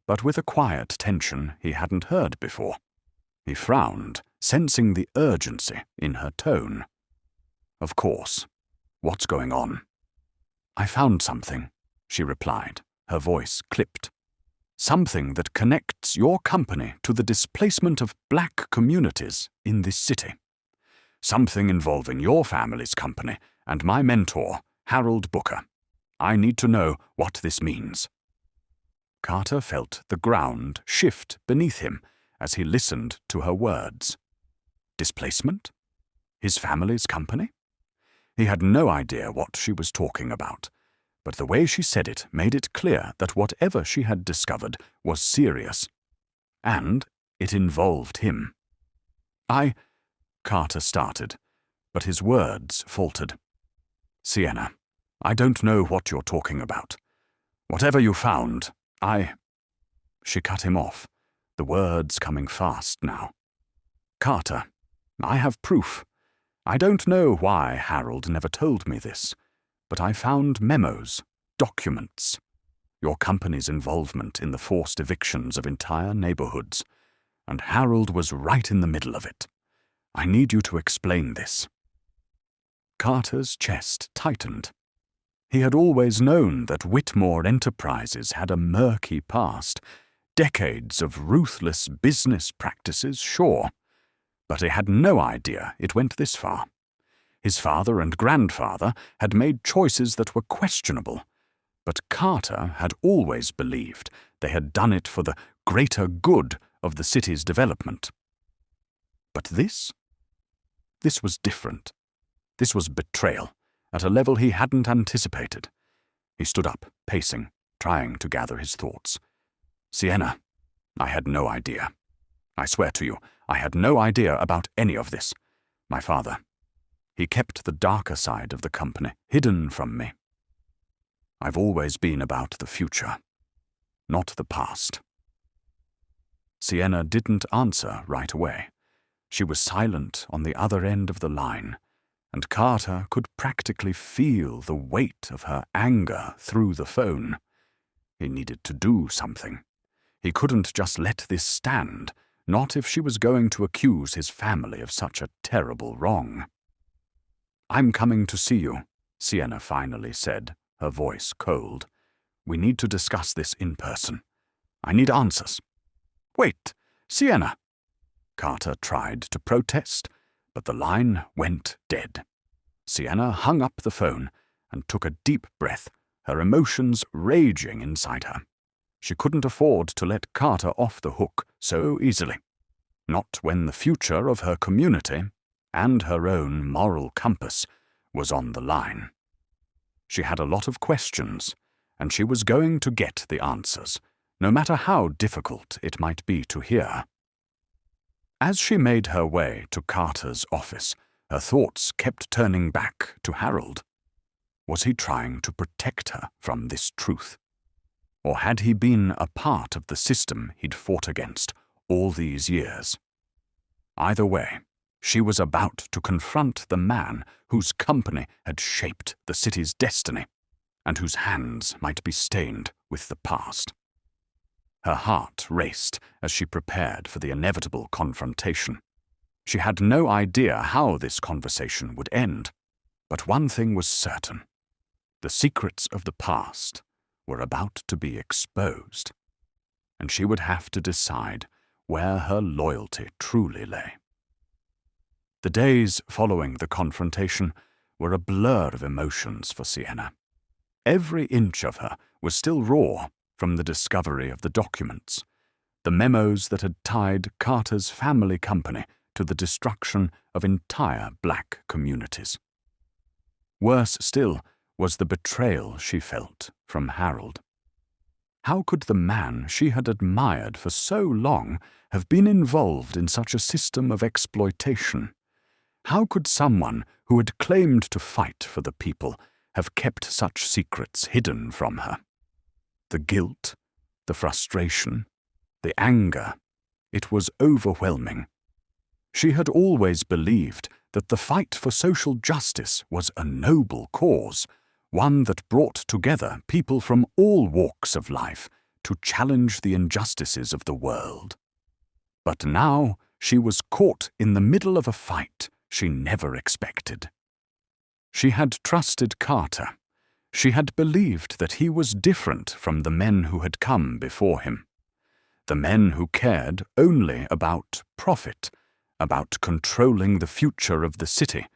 but with a quiet tension he hadn't heard before. He frowned, sensing the urgency in her tone. "Of course. What's going on?" "I found something," she replied, her voice clipped. "Something that connects your company to the displacement of black communities in this city. Something involving your family's company and my mentor, Harold Booker. I need to know what this means." Carter felt the ground shift beneath him as he listened to her words. Displacement? His family's company? He had no idea what she was talking about, but the way she said it made it clear that whatever she had discovered was serious. And It involved him. Carter started, but his words faltered. Sienna, I don't know what you're talking about. Whatever you found, She cut him off, the words coming fast now. Carter, I have proof. I don't know why Harold never told me this, but I found memos, documents. Your company's involvement in the forced evictions of entire neighborhoods, and Harold was right in the middle of it. I need you to explain this. Carter's chest tightened. He had always known that Whitmore Enterprises had a murky past, decades of ruthless business practices, sure, but he had no idea it went this far. His father and grandfather had made choices that were questionable, but Carter had always believed they had done it for the greater good of the city's development. But this was different. This was betrayal, at a level he hadn't anticipated. He stood up, pacing, trying to gather his thoughts. Sienna, I had no idea. I swear to you, I had no idea about any of this. My father, he kept the darker side of the company hidden from me. I've always been about the future, not the past. Sienna didn't answer right away. She was silent on the other end of the line, and Carter could practically feel the weight of her anger through the phone. He needed to do something. He couldn't just let this stand, not if she was going to accuse his family of such a terrible wrong. I'm coming to see you, Sienna finally said, her voice cold. We need to discuss this in person. I need answers. Wait, Sienna. Carter tried to protest, but the line went dead. Sienna hung up the phone and took a deep breath, her emotions raging inside her. She couldn't afford to let Carter off the hook so easily. Not when the future of her community and her own moral compass was on the line. She had a lot of questions, and she was going to get the answers, no matter how difficult it might be to hear. As she made her way to Carter's office, her thoughts kept turning back to Harold. Was he trying to protect her from this truth? Or had he been a part of the system he'd fought against all these years? Either way, she was about to confront the man whose company had shaped the city's destiny, and whose hands might be stained with the past. Her heart raced as she prepared for the inevitable confrontation. She had no idea how this conversation would end, but one thing was certain. The secrets of the past were about to be exposed, and she would have to decide where her loyalty truly lay. The days following the confrontation were a blur of emotions for Sienna. Every inch of her was still raw from the discovery of the documents, the memos that had tied Carter's family company to the destruction of entire black communities. Worse still was the betrayal she felt from Harold. How could the man she had admired for so long have been involved in such a system of exploitation? How could someone who had claimed to fight for the people have kept such secrets hidden from her? The guilt, the frustration, the anger, it was overwhelming. She had always believed that the fight for social justice was a noble cause, one that brought together people from all walks of life to challenge the injustices of the world. But now she was caught in the middle of a fight she never expected. She had trusted Carter. She had believed that he was different from the men who had come before him. The men who cared only about profit, about controlling the future of the city,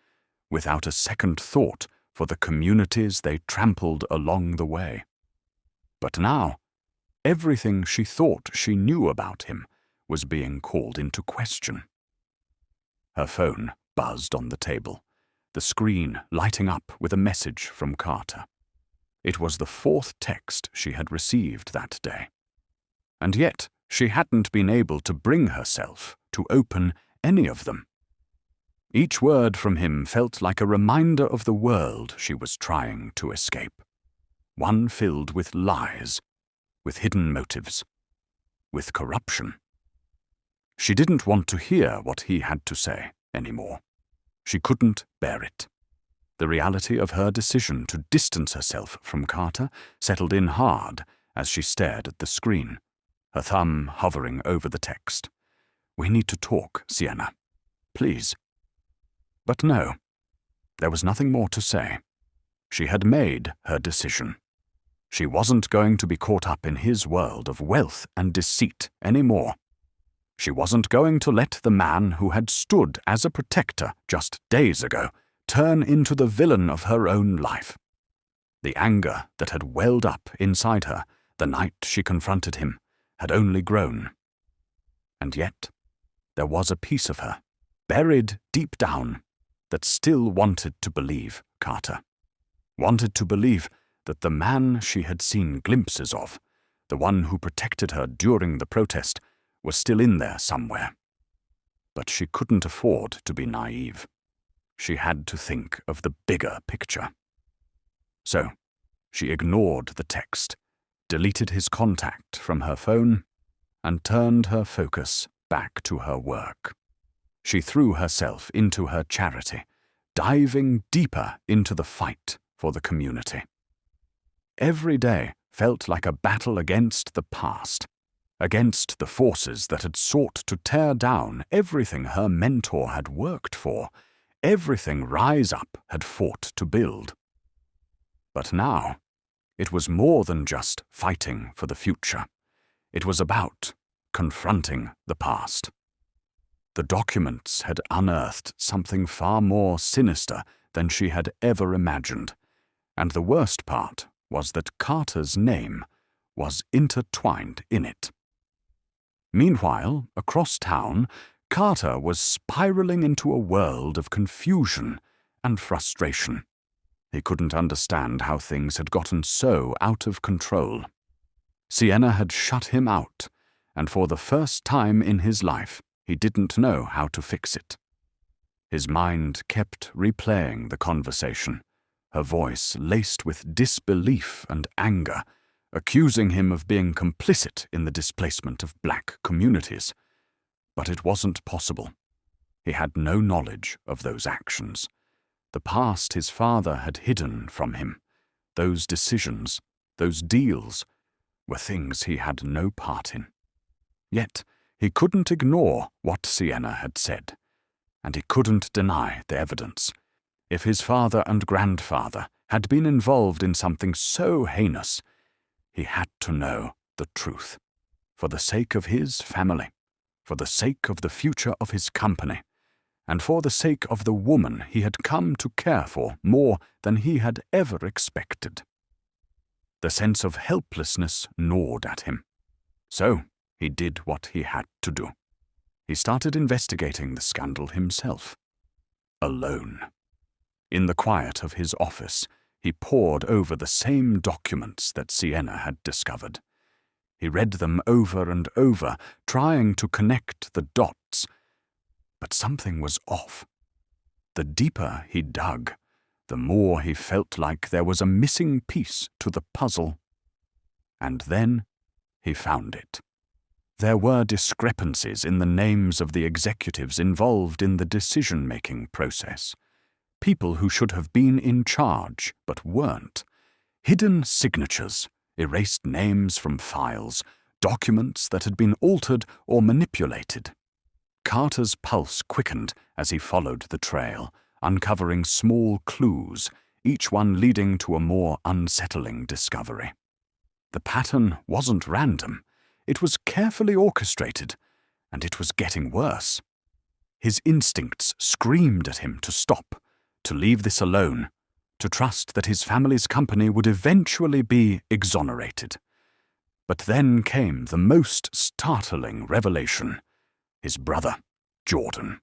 without a second thought for the communities they trampled along the way. But now, everything she thought she knew about him was being called into question. Her phone buzzed on the table, the screen lighting up with a message from Carter. It was the fourth text she had received that day. And yet, She hadn't been able to bring herself to open any of them. Each word from him felt like a reminder of the world she was trying to escape. One filled with lies, with hidden motives, with corruption. She didn't want to hear what he had to say anymore. She couldn't bear it. The reality of her decision to distance herself from Carter settled in hard as she stared at the screen, her thumb hovering over the text. "We need to talk, Sienna. Please." But no, there was nothing more to say. She had made her decision. She wasn't going to be caught up in his world of wealth and deceit anymore. She wasn't going to let the man who had stood as a protector just days ago turn into the villain of her own life. The anger that had welled up inside her the night she confronted him had only grown. And yet, there was a piece of her, buried deep down, that still wanted to believe Carter. Wanted to believe that the man she had seen glimpses of, the one who protected her during the protest, was still in there somewhere. But she couldn't afford to be naive. She had to think of the bigger picture. So, she ignored the text, deleted his contact from her phone, and turned her focus back to her work. She threw herself into her charity, diving deeper into the fight for the community. Every day felt like a battle against the past, against the forces that had sought to tear down everything her mentor had worked for, everything Rise Up had fought to build. But now, it was more than just fighting for the future. It was about confronting the past. The documents had unearthed something far more sinister than she had ever imagined, and the worst part was that Carter's name was intertwined in it. Meanwhile, across town, Carter was spiraling into a world of confusion and frustration. He couldn't understand how things had gotten so out of control. Sienna had shut him out, and for the first time in his life, he didn't know how to fix it. His mind kept replaying the conversation, her voice laced with disbelief and anger, accusing him of being complicit in the displacement of black communities. But it wasn't possible. He had no knowledge of those actions. The past his father had hidden from him, those decisions, those deals, were things he had no part in. Yet, he couldn't ignore what Sienna had said, and he couldn't deny the evidence. If his father and grandfather had been involved in something so heinous, he had to know the truth, for the sake of his family, for the sake of the future of his company, and for the sake of the woman he had come to care for more than he had ever expected. The sense of helplessness gnawed at him. So, he did what he had to do. He started investigating the scandal himself. Alone. In the quiet of his office, he pored over the same documents that Sienna had discovered. He read them over and over, trying to connect the dots. But something was off. The deeper he dug, the more he felt like there was a missing piece to the puzzle. And then he found it. There were discrepancies in the names of the executives involved in the decision-making process. People who should have been in charge but weren't. Hidden signatures, erased names from files, documents that had been altered or manipulated. Carter's pulse quickened as he followed the trail, uncovering small clues, each one leading to a more unsettling discovery. The pattern wasn't random. It was carefully orchestrated, and it was getting worse. His instincts screamed at him to stop, to leave this alone, to trust that his family's company would eventually be exonerated. But then came the most startling revelation: his brother, Jordan.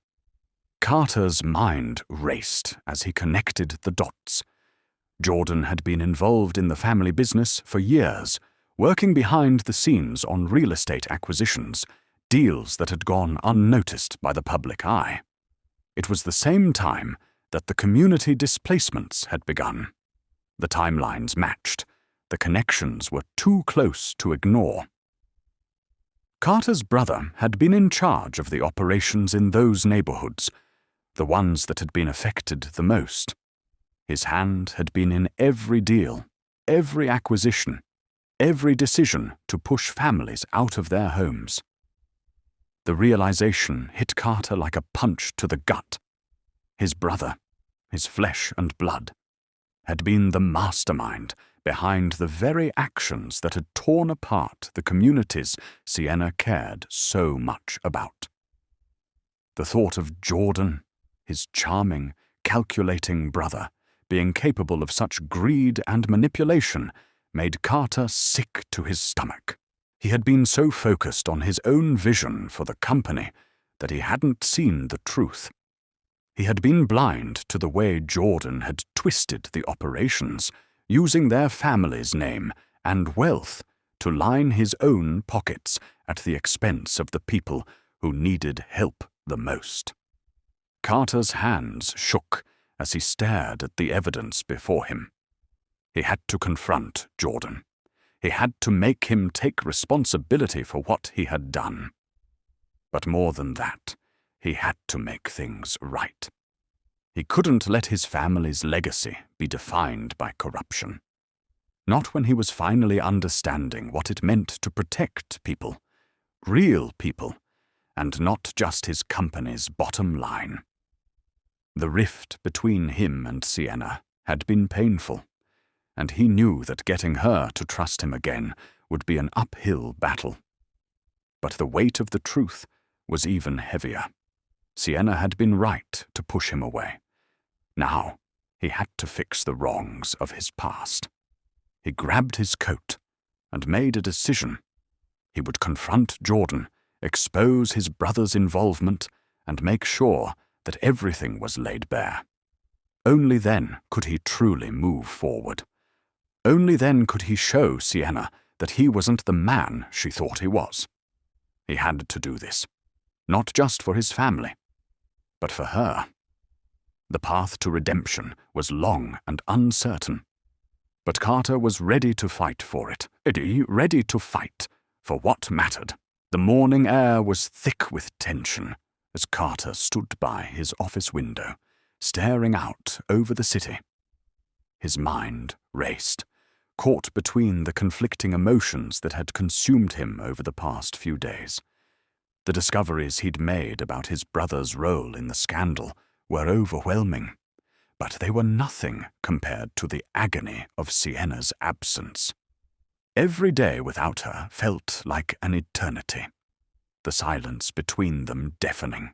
Carter's mind raced as he connected the dots. Jordan had been involved in the family business for years, working behind the scenes on real estate acquisitions, deals that had gone unnoticed by the public eye. It was the same time that the community displacements had begun. The timelines matched. The connections were too close to ignore. Carter's brother had been in charge of the operations in those neighborhoods, the ones that had been affected the most. His hand had been in every deal, every acquisition, every decision to push families out of their homes. The realization hit Carter like a punch to the gut. His brother, his flesh and blood, had been the mastermind behind the very actions that had torn apart the communities Sienna cared so much about. The thought of Jordan, his charming, calculating brother, being capable of such greed and manipulation made Carter sick to his stomach. He had been so focused on his own vision for the company that he hadn't seen the truth. He had been blind to the way Jordan had twisted the operations, using their family's name and wealth to line his own pockets at the expense of the people who needed help the most. Carter's hands shook as he stared at the evidence before him. He had to confront Jordan. He had to make him take responsibility for what he had done. But more than that, he had to make things right. He couldn't let his family's legacy be defined by corruption. Not when he was finally understanding what it meant to protect people, real people, and not just his company's bottom line. The rift between him and Sienna had been painful, and he knew that getting her to trust him again would be an uphill battle. But the weight of the truth was even heavier. Sienna had been right to push him away. Now, he had to fix the wrongs of his past. He grabbed his coat and made a decision. He would confront Jordan, expose his brother's involvement, and make sure that everything was laid bare. Only then could he truly move forward. Only then could he show Sienna that he wasn't the man she thought he was. He had to do this, not just for his family, but for her. The path to redemption was long and uncertain, but Carter was ready to fight for it, ready to fight for what mattered. The morning air was thick with tension as Carter stood by his office window, staring out over the city. His mind raced, caught between the conflicting emotions that had consumed him over the past few days. The discoveries he'd made about his brother's role in the scandal were overwhelming, but they were nothing compared to the agony of Sienna's absence. Every day without her felt like an eternity, the silence between them deafening.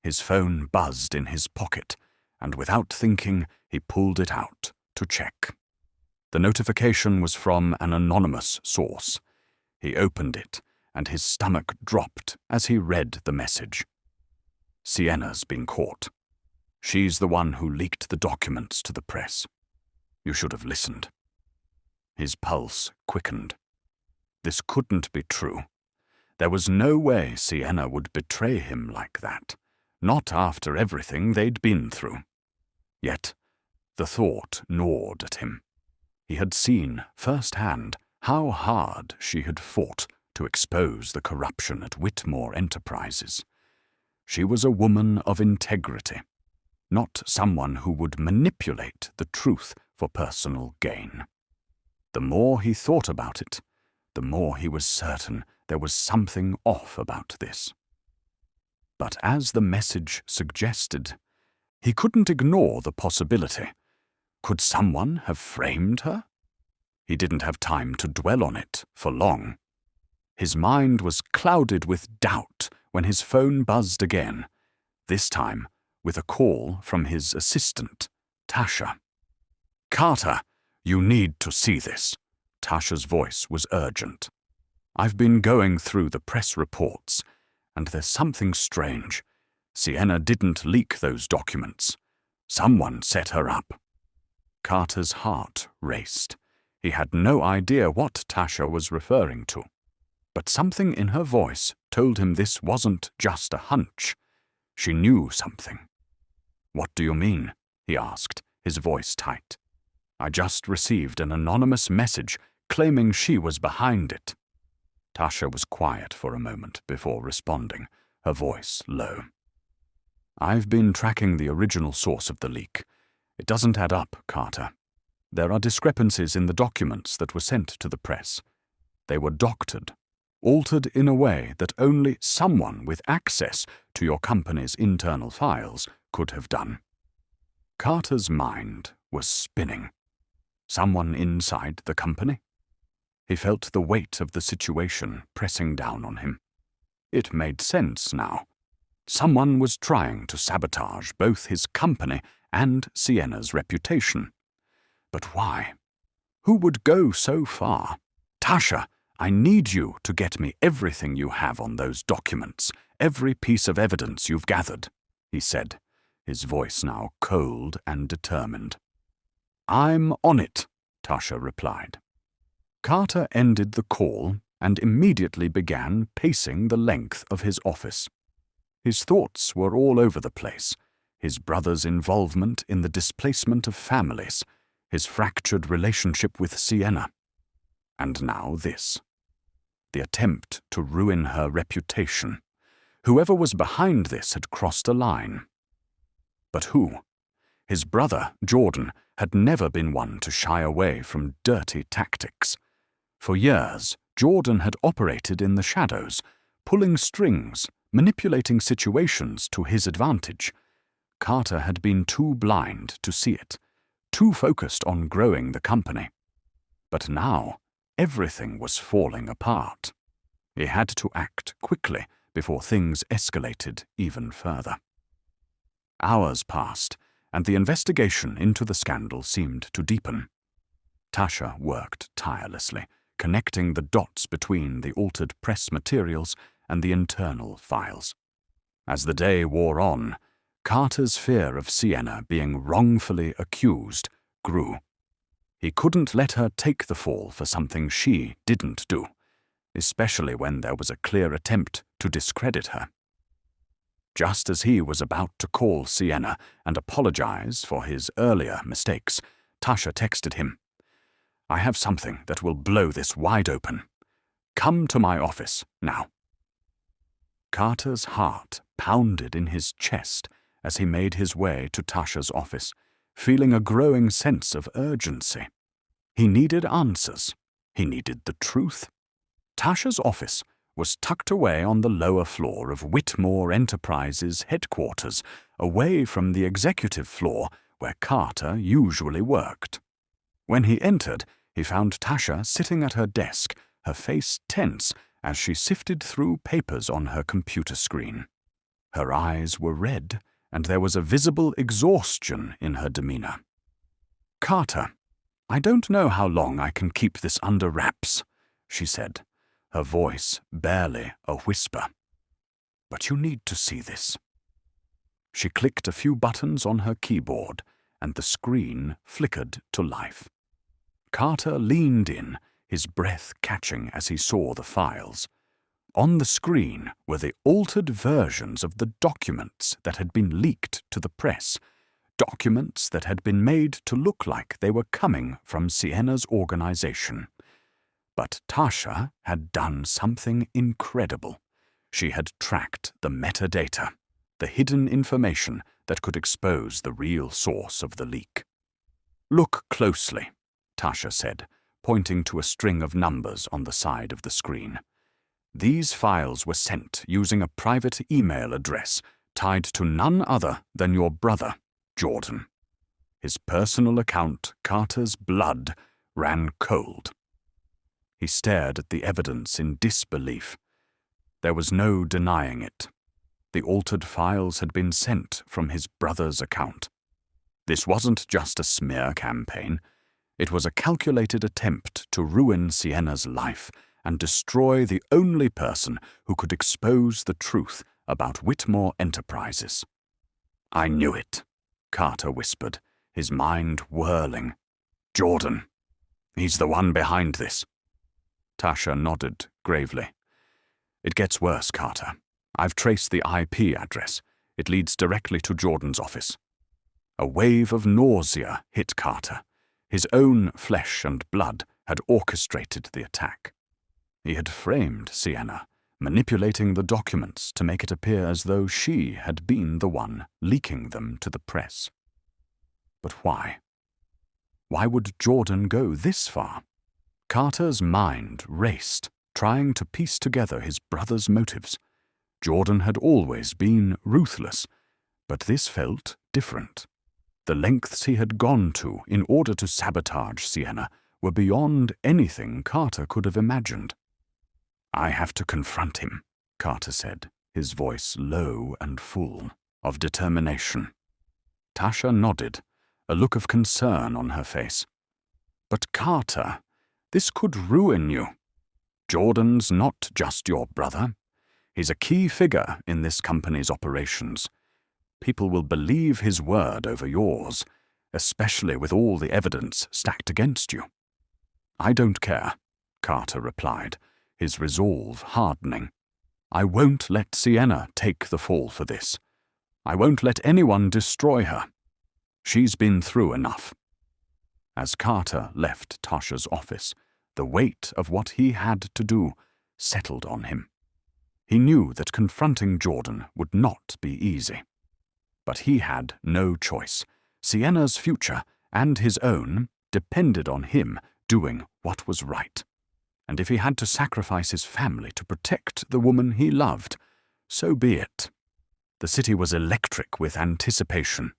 His phone buzzed in his pocket, and without thinking, he pulled it out to check. The notification was from an anonymous source. He opened it, and his stomach dropped as he read the message. Sienna's been caught. She's the one who leaked the documents to the press. You should have listened. His pulse quickened. This couldn't be true. There was no way Sienna would betray him like that, not after everything they'd been through. Yet, the thought gnawed at him. He had seen firsthand how hard she had fought to expose the corruption at Whitmore Enterprises. She was a woman of integrity, not someone who would manipulate the truth for personal gain. The more he thought about it, the more he was certain there was something off about this. But as the message suggested, he couldn't ignore the possibility. Could someone have framed her? He didn't have time to dwell on it for long. His mind was clouded with doubt when his phone buzzed again, this time with a call from his assistant, Tasha. "Carter, you need to see this." Tasha's voice was urgent. "I've been going through the press reports, and there's something strange. Sienna didn't leak those documents. Someone set her up." Carter's heart raced. He had no idea what Tasha was referring to, but something in her voice told him this wasn't just a hunch. She knew something. "What do you mean?" he asked, his voice tight. "I just received an anonymous message claiming she was behind it." Tasha was quiet for a moment before responding, her voice low. "I've been tracking the original source of the leak. It doesn't add up, Carter. There are discrepancies in the documents that were sent to the press. They were doctored, altered in a way that only someone with access to your company's internal files could have done." Carter's mind was spinning. Someone inside the company? He felt the weight of the situation pressing down on him. It made sense now. Someone was trying to sabotage both his company and Sienna's reputation. But why? Who would go so far? "Tasha, I need you to get me everything you have on those documents, every piece of evidence you've gathered," he said, his voice now cold and determined. "I'm on it," Tasha replied. Carter ended the call and immediately began pacing the length of his office. His thoughts were all over the place, his brother's involvement in the displacement of families, his fractured relationship with Sienna. And now this. The attempt to ruin her reputation. Whoever was behind this had crossed a line. But who? His brother, Jordan, had never been one to shy away from dirty tactics. For years, Jordan had operated in the shadows, pulling strings, manipulating situations to his advantage. Carter had been too blind to see it, too focused on growing the company. But now, everything was falling apart. He had to act quickly before things escalated even further. Hours passed, and the investigation into the scandal seemed to deepen. Tasha worked tirelessly, connecting the dots between the altered press materials and the internal files. As the day wore on, Carter's fear of Sienna being wrongfully accused grew. He couldn't let her take the fall for something she didn't do, especially when there was a clear attempt to discredit her. Just as he was about to call Sienna and apologize for his earlier mistakes, Tasha texted him, "I have something that will blow this wide open. Come to my office now." Carter's heart pounded in his chest as he made his way to Tasha's office, feeling a growing sense of urgency. He needed answers. He needed the truth. Tasha's office was tucked away on the lower floor of Whitmore Enterprises headquarters, away from the executive floor where Carter usually worked. When he entered, he found Tasha sitting at her desk, her face tense as she sifted through papers on her computer screen. Her eyes were red, and there was a visible exhaustion in her demeanor. "Carter, I don't know how long I can keep this under wraps," she said, her voice barely a whisper. "But you need to see this." She clicked a few buttons on her keyboard, and the screen flickered to life. Carter leaned in, his breath catching as he saw the files. On the screen were the altered versions of the documents that had been leaked to the press, documents that had been made to look like they were coming from Sienna's organization. But Tasha had done something incredible. She had tracked the metadata, the hidden information that could expose the real source of the leak. "Look closely," Tasha said, pointing to a string of numbers on the side of the screen. These files were sent using a private email address tied to none other than your brother, Jordan. His personal account, Carter's blood, ran cold. He stared at the evidence in disbelief. There was no denying it. The altered files had been sent from his brother's account. This wasn't just a smear campaign. It was a calculated attempt to ruin Sienna's life and destroy the only person who could expose the truth about Whitmore Enterprises. "I knew it," Carter whispered, his mind whirling. "Jordan. He's the one behind this. Tasha nodded gravely. It gets worse, Carter. I've traced the IP address. It leads directly to Jordan's office. A wave of nausea hit Carter. His own flesh and blood had orchestrated the attack. He had framed Sienna, manipulating the documents to make it appear as though she had been the one leaking them to the press. But why? Why would Jordan go this far? Carter's mind raced, trying to piece together his brother's motives. Jordan had always been ruthless, but this felt different. The lengths he had gone to in order to sabotage Sienna were beyond anything Carter could have imagined. I have to confront him, Carter said, his voice low and full of determination. Tasha nodded, a look of concern on her face. But Carter, this could ruin you. Jordan's not just your brother. He's a key figure in this company's operations. People will believe his word over yours, especially with all the evidence stacked against you. I don't care, Carter replied, his resolve hardening. I won't let Sienna take the fall for this. I won't let anyone destroy her. She's been through enough. As Carter left Tasha's office, the weight of what he had to do settled on him. He knew that confronting Jordan would not be easy. But he had no choice. Sienna's future and his own depended on him doing what was right. And if he had to sacrifice his family to protect the woman he loved, so be it. The city was electric with anticipation.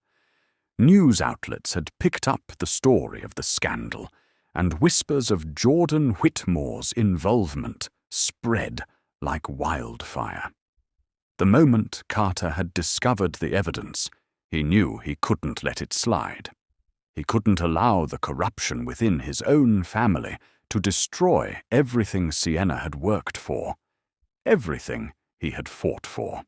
News outlets had picked up the story of the scandal, and whispers of Jordan Whitmore's involvement spread like wildfire. The moment Carter had discovered the evidence, he knew he couldn't let it slide. He couldn't allow the corruption within his own family to destroy everything Sienna had worked for, everything he had fought for.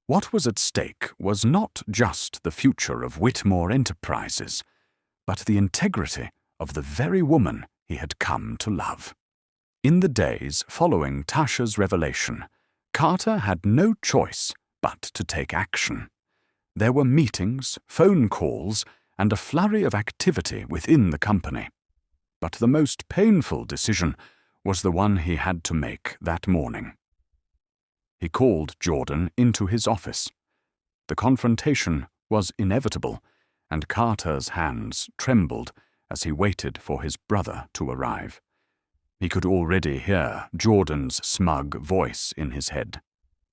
What was at stake was not just the future of Whitmore Enterprises, but the integrity of the very woman he had come to love. In the days following Tasha's revelation, Carter had no choice but to take action. There were meetings, phone calls, and a flurry of activity within the company. But the most painful decision was the one he had to make that morning. He called Jordan into his office. The confrontation was inevitable, and Carter's hands trembled as he waited for his brother to arrive. He could already hear Jordan's smug voice in his head,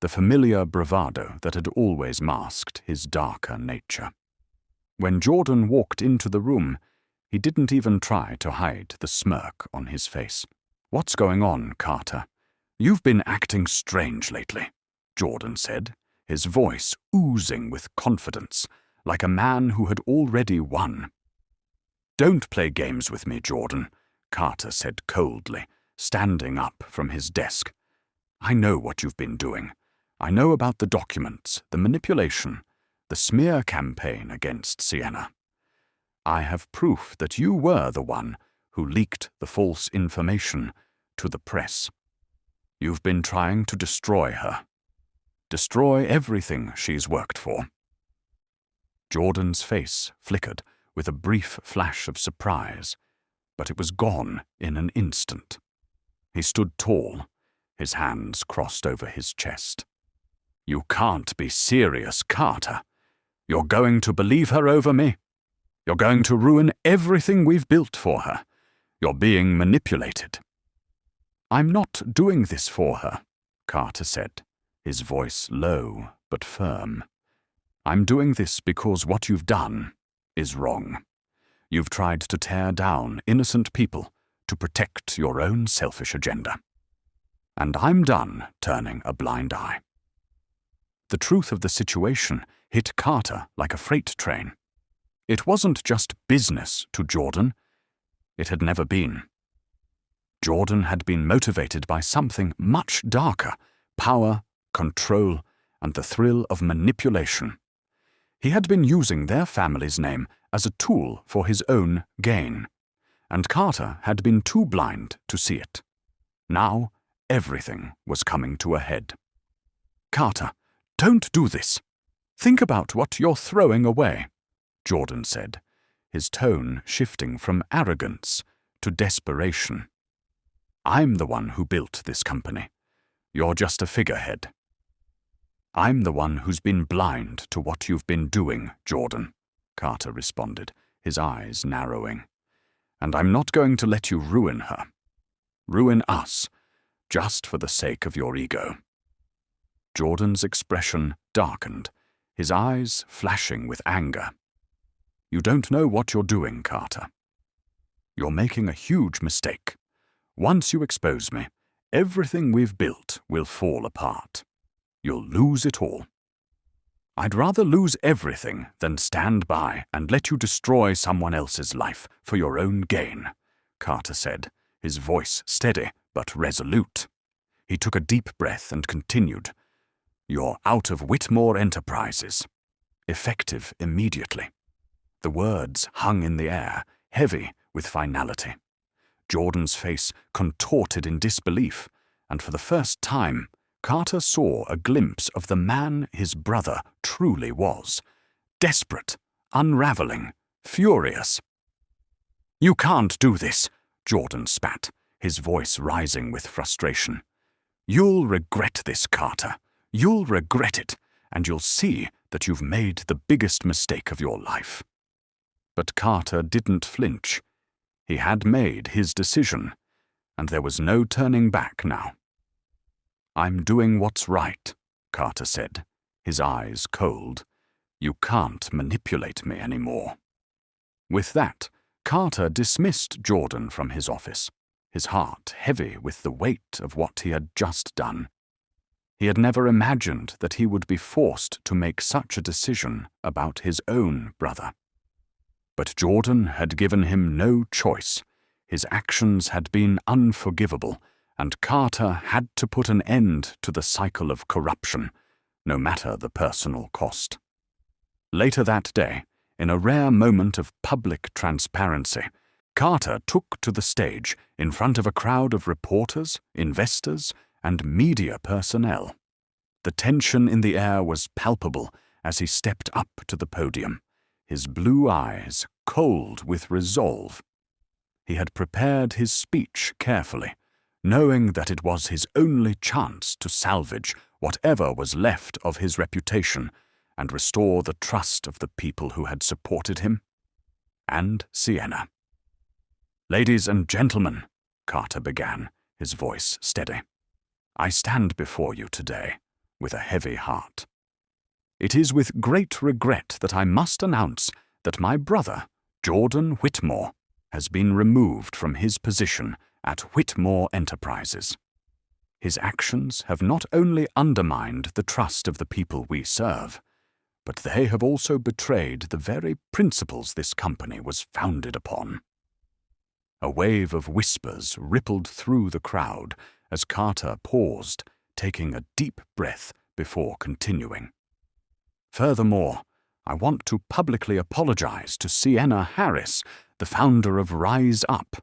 the familiar bravado that had always masked his darker nature. When Jordan walked into the room, he didn't even try to hide the smirk on his face. "What's going on, Carter? You've been acting strange lately," Jordan said, his voice oozing with confidence, like a man who had already won. "Don't play games with me, Jordan," Carter said coldly, standing up from his desk. "I know what you've been doing. I know about the documents, the manipulation, the smear campaign against Sienna. I have proof that you were the one who leaked the false information to the press. You've been trying to destroy her. Destroy everything she's worked for." Jordan's face flickered with a brief flash of surprise, but it was gone in an instant. He stood tall, his hands crossed over his chest. "You can't be serious, Carter. You're going to believe her over me? You're going to ruin everything we've built for her. You're being manipulated." "I'm not doing this for her," Carter said, his voice low but firm. "I'm doing this because what you've done is wrong. You've tried to tear down innocent people to protect your own selfish agenda. And I'm done turning a blind eye." The truth of the situation hit Carter like a freight train. It wasn't just business to Jordan. It had never been. Jordan had been motivated by something much darker: power, control, and the thrill of manipulation. He had been using their family's name as a tool for his own gain, and Carter had been too blind to see it. Now, everything was coming to a head. "Carter, don't do this. Think about what you're throwing away," Jordan said, his tone shifting from arrogance to desperation. "I'm the one who built this company. You're just a figurehead." "I'm the one who's been blind to what you've been doing, Jordan," Carter responded, his eyes narrowing. "And I'm not going to let you ruin her. Ruin us, just for the sake of your ego." Jordan's expression darkened, his eyes flashing with anger. "You don't know what you're doing, Carter. You're making a huge mistake. Once you expose me, everything we've built will fall apart. You'll lose it all." "I'd rather lose everything than stand by and let you destroy someone else's life for your own gain," Carter said, his voice steady but resolute. He took a deep breath and continued, "You're out of Whitmore Enterprises. Effective immediately." The words hung in the air, heavy with finality. Jordan's face contorted in disbelief, and for the first time, Carter saw a glimpse of the man his brother truly was. Desperate, unraveling, furious. "You can't do this," Jordan spat, his voice rising with frustration. "You'll regret this, Carter. You'll regret it, and you'll see that you've made the biggest mistake of your life." But Carter didn't flinch. He had made his decision, and there was no turning back now. "I'm doing what's right," Carter said, his eyes cold. "You can't manipulate me anymore." With that, Carter dismissed Jordan from his office, his heart heavy with the weight of what he had just done. He had never imagined that he would be forced to make such a decision about his own brother. But Jordan had given him no choice. His actions had been unforgivable, and Carter had to put an end to the cycle of corruption, no matter the personal cost. Later that day, in a rare moment of public transparency, Carter took to the stage in front of a crowd of reporters, investors, and media personnel. The tension in the air was palpable as he stepped up to the podium, his blue eyes cold with resolve. He had prepared his speech carefully, knowing that it was his only chance to salvage whatever was left of his reputation and restore the trust of the people who had supported him and Sienna. "Ladies and gentlemen," Carter began, his voice steady, "I stand before you today with a heavy heart. It is with great regret that I must announce that my brother, Jordan Whitmore, has been removed from his position at Whitmore Enterprises. His actions have not only undermined the trust of the people we serve, but they have also betrayed the very principles this company was founded upon." A wave of whispers rippled through the crowd as Carter paused, taking a deep breath before continuing. "Furthermore, I want to publicly apologize to Sienna Harris, the founder of Rise Up,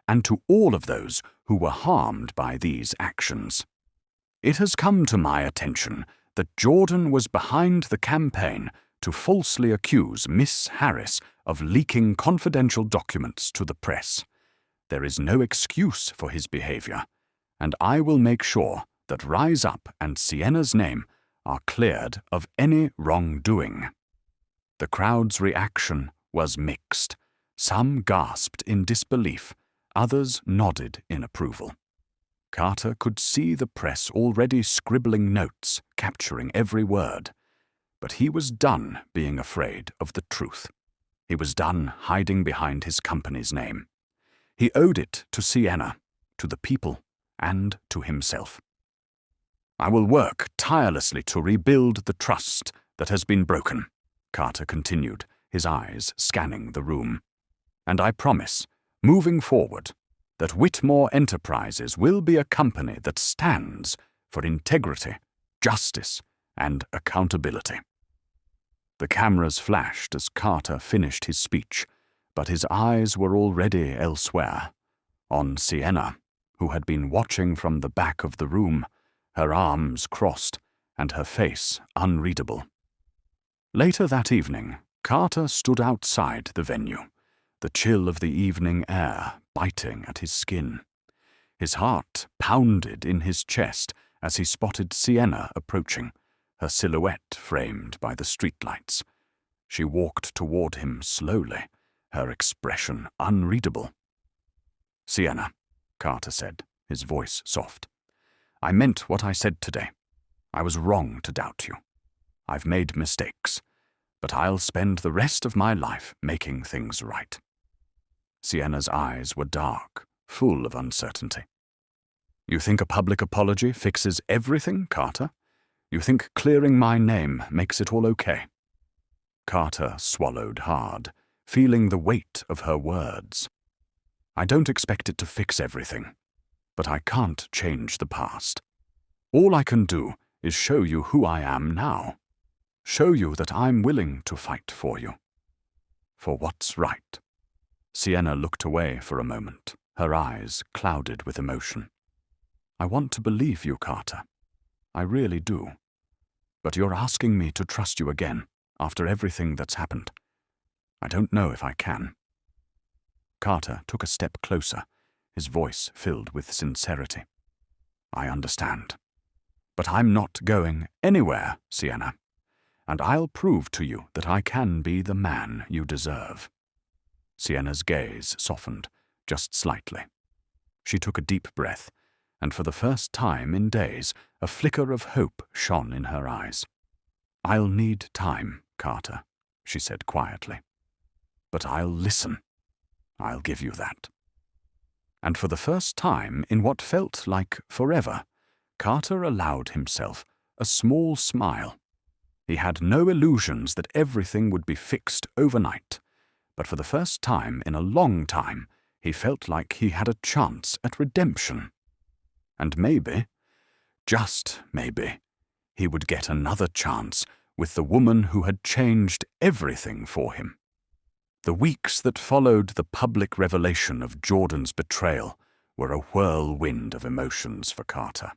and to all of those who were harmed by these actions. It has come to my attention that Jordan was behind the campaign to falsely accuse Miss Harris of leaking confidential documents to the press. There is no excuse for his behavior, and I will make sure that Rise Up and Sienna's name are cleared of any wrongdoing." The crowd's reaction was mixed. Some gasped in disbelief, others nodded in approval. Carter could see the press already scribbling notes, capturing every word. But he was done being afraid of the truth. He was done hiding behind his company's name. He owed it to Sienna, to the people, and to himself. "I will work tirelessly to rebuild the trust that has been broken," Carter continued, his eyes scanning the room. "And I promise, moving forward, that Whitmore Enterprises will be a company that stands for integrity, justice, and accountability." The cameras flashed as Carter finished his speech, But his eyes were already elsewhere, on Sienna, who had been watching from the back of the room, her arms crossed and her face unreadable. Later that evening, Carter stood outside the venue, the chill of the evening air biting at his skin. His heart pounded in his chest as he spotted Sienna approaching, her silhouette framed by the streetlights. She walked toward him slowly, her expression unreadable. "Sienna," Carter said, his voice soft. "I meant what I said today. I was wrong to doubt you. I've made mistakes, but I'll spend the rest of my life making things right." Sienna's eyes were dark, full of uncertainty. "You think a public apology fixes everything, Carter? You think clearing my name makes it all okay?" Carter swallowed hard, feeling the weight of her words. "I don't expect it to fix everything, but I can't change the past. All I can do is show you who I am now. Show you that I'm willing to fight for you. For what's right." Sienna looked away for a moment, her eyes clouded with emotion. "I want to believe you, Carter. I really do. But you're asking me to trust you again, after everything that's happened. I don't know if I can." Carter took a step closer, his voice filled with sincerity. "I understand. But I'm not going anywhere, Sienna. And I'll prove to you that I can be the man you deserve." Sienna's gaze softened, just slightly. She took a deep breath, and for the first time in days, a flicker of hope shone in her eyes. "I'll need time, Carter," she said quietly. "But I'll listen. I'll give you that." And for the first time in what felt like forever, Carter allowed himself a small smile. He had no illusions that everything would be fixed overnight, but for the first time in a long time, he felt like he had a chance at redemption. And maybe, just maybe, he would get another chance with the woman who had changed everything for him. The weeks that followed the public revelation of Jordan's betrayal were a whirlwind of emotions for Carter.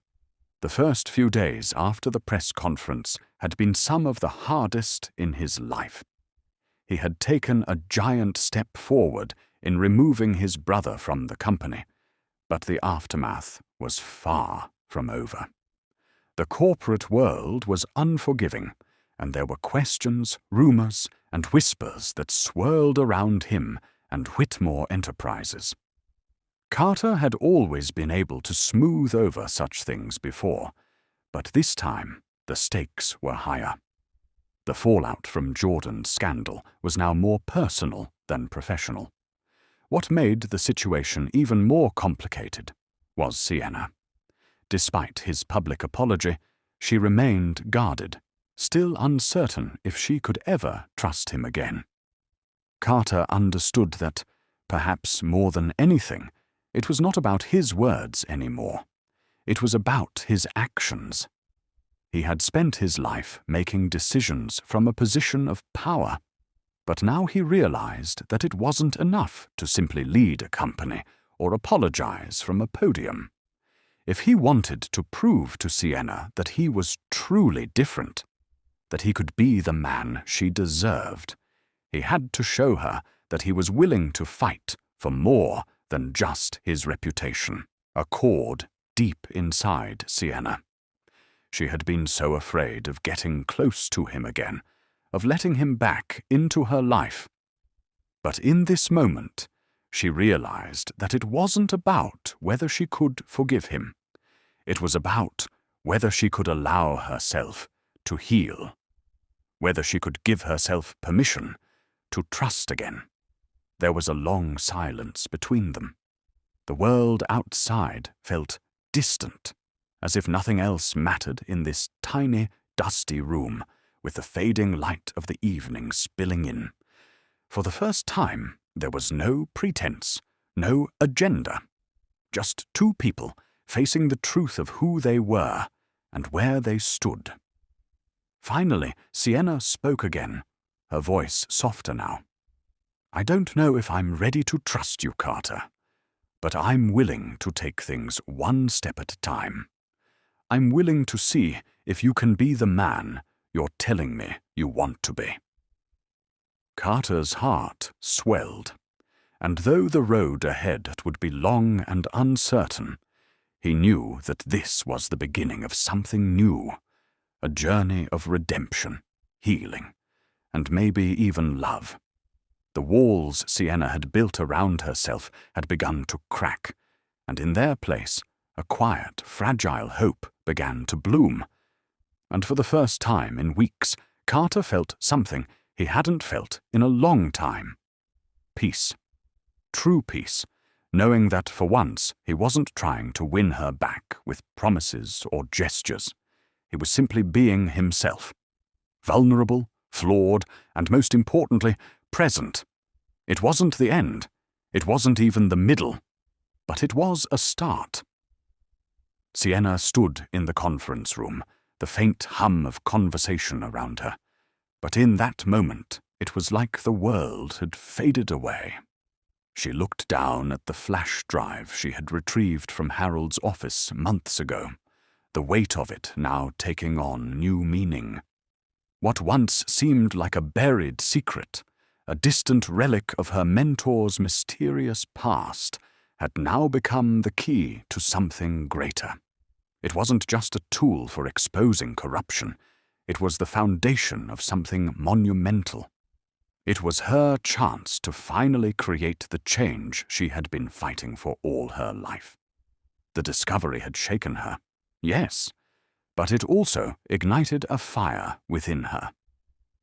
The first few days after the press conference had been some of the hardest in his life. He had taken a giant step forward in removing his brother from the company, but the aftermath was far from over. The corporate world was unforgiving, and there were questions, rumors, and whispers that swirled around him and Whitmore Enterprises. Carter had always been able to smooth over such things before, but this time the stakes were higher. The fallout from Jordan's scandal was now more personal than professional. What made the situation even more complicated was Sienna. Despite his public apology, she remained guarded, still uncertain if she could ever trust him again. Carter understood that, perhaps more than anything, it was not about his words anymore. It was about his actions. He had spent his life making decisions from a position of power, but now he realized that it wasn't enough to simply lead a company or apologize from a podium. If he wanted to prove to Sienna that he was truly different, that he could be the man she deserved, he had to show her that he was willing to fight for more than just his reputation, a chord deep inside Sienna. She had been so afraid of getting close to him again, of letting him back into her life. But in this moment, she realized that it wasn't about whether she could forgive him. It was about whether she could allow herself to heal, whether she could give herself permission to trust again. There was a long silence between them. The world outside felt distant, as if nothing else mattered in this tiny, dusty room, with the fading light of the evening spilling in. For the first time, there was no pretense, no agenda. Just two people facing the truth of who they were and where they stood. Finally, Sienna spoke again, her voice softer now. I don't know if I'm ready to trust you, Carter, but I'm willing to take things one step at a time. I'm willing to see if you can be the man you're telling me you want to be." Carter's heart swelled, and though the road ahead would be long and uncertain, he knew that this was the beginning of something new, a journey of redemption, healing, and maybe even love. The walls Sienna had built around herself had begun to crack, and in their place, a quiet, fragile hope began to bloom. And for the first time in weeks, Carter felt something he hadn't felt in a long time. Peace. True peace, knowing that for once he wasn't trying to win her back with promises or gestures. He was simply being himself. Vulnerable, flawed, and most importantly, present. It wasn't the end. It wasn't even the middle. But it was a start. Sienna stood in the conference room, the faint hum of conversation around her. But in that moment, it was like the world had faded away. She looked down at the flash drive she had retrieved from Harold's office months ago, the weight of it now taking on new meaning. What once seemed like a buried secret, a distant relic of her mentor's mysterious past, had now become the key to something greater. It wasn't just a tool for exposing corruption. It was the foundation of something monumental. It was her chance to finally create the change she had been fighting for all her life. The discovery had shaken her, yes, but it also ignited a fire within her.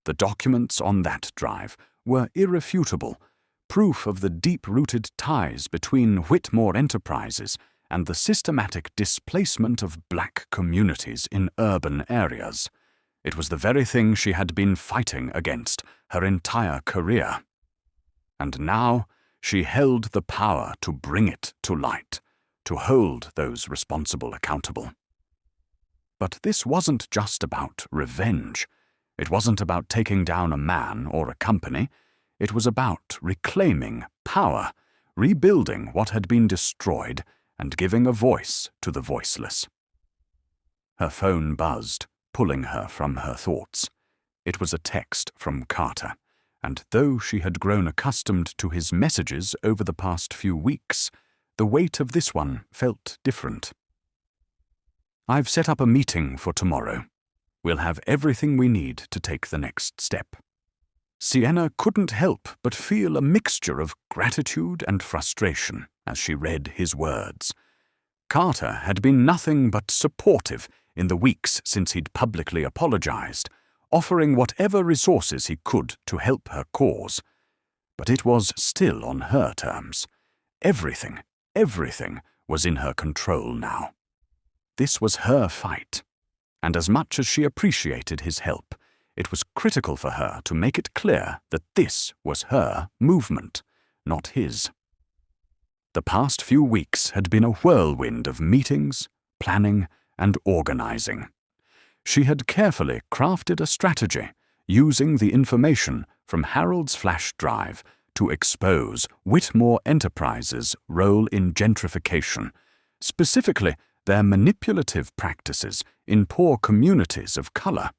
The documents on that drive were irrefutable, proof of the deep-rooted ties between Whitmore Enterprises and the systematic displacement of black communities in urban areas. It was the very thing she had been fighting against her entire career. And now she held the power to bring it to light, to hold those responsible accountable. But this wasn't just about revenge. It wasn't about taking down a man or a company. It was about reclaiming power, rebuilding what had been destroyed, and giving a voice to the voiceless. Her phone buzzed, pulling her from her thoughts. It was a text from Carter, and though she had grown accustomed to his messages over the past few weeks, the weight of this one felt different. "I've set up a meeting for tomorrow. We'll have everything we need to take the next step." Sienna couldn't help but feel a mixture of gratitude and frustration as she read his words. Carter had been nothing but supportive in the weeks since he'd publicly apologized, offering whatever resources he could to help her cause. But it was still on her terms. Everything was in her control now. This was her fight, and as much as she appreciated his help, it was critical for her to make it clear that this was her movement, not his. The past few weeks had been a whirlwind of meetings, planning, and organizing. She had carefully crafted a strategy, using the information from Harold's flash drive to expose Whitmore Enterprises' role in gentrification, specifically their manipulative practices in poor communities of color.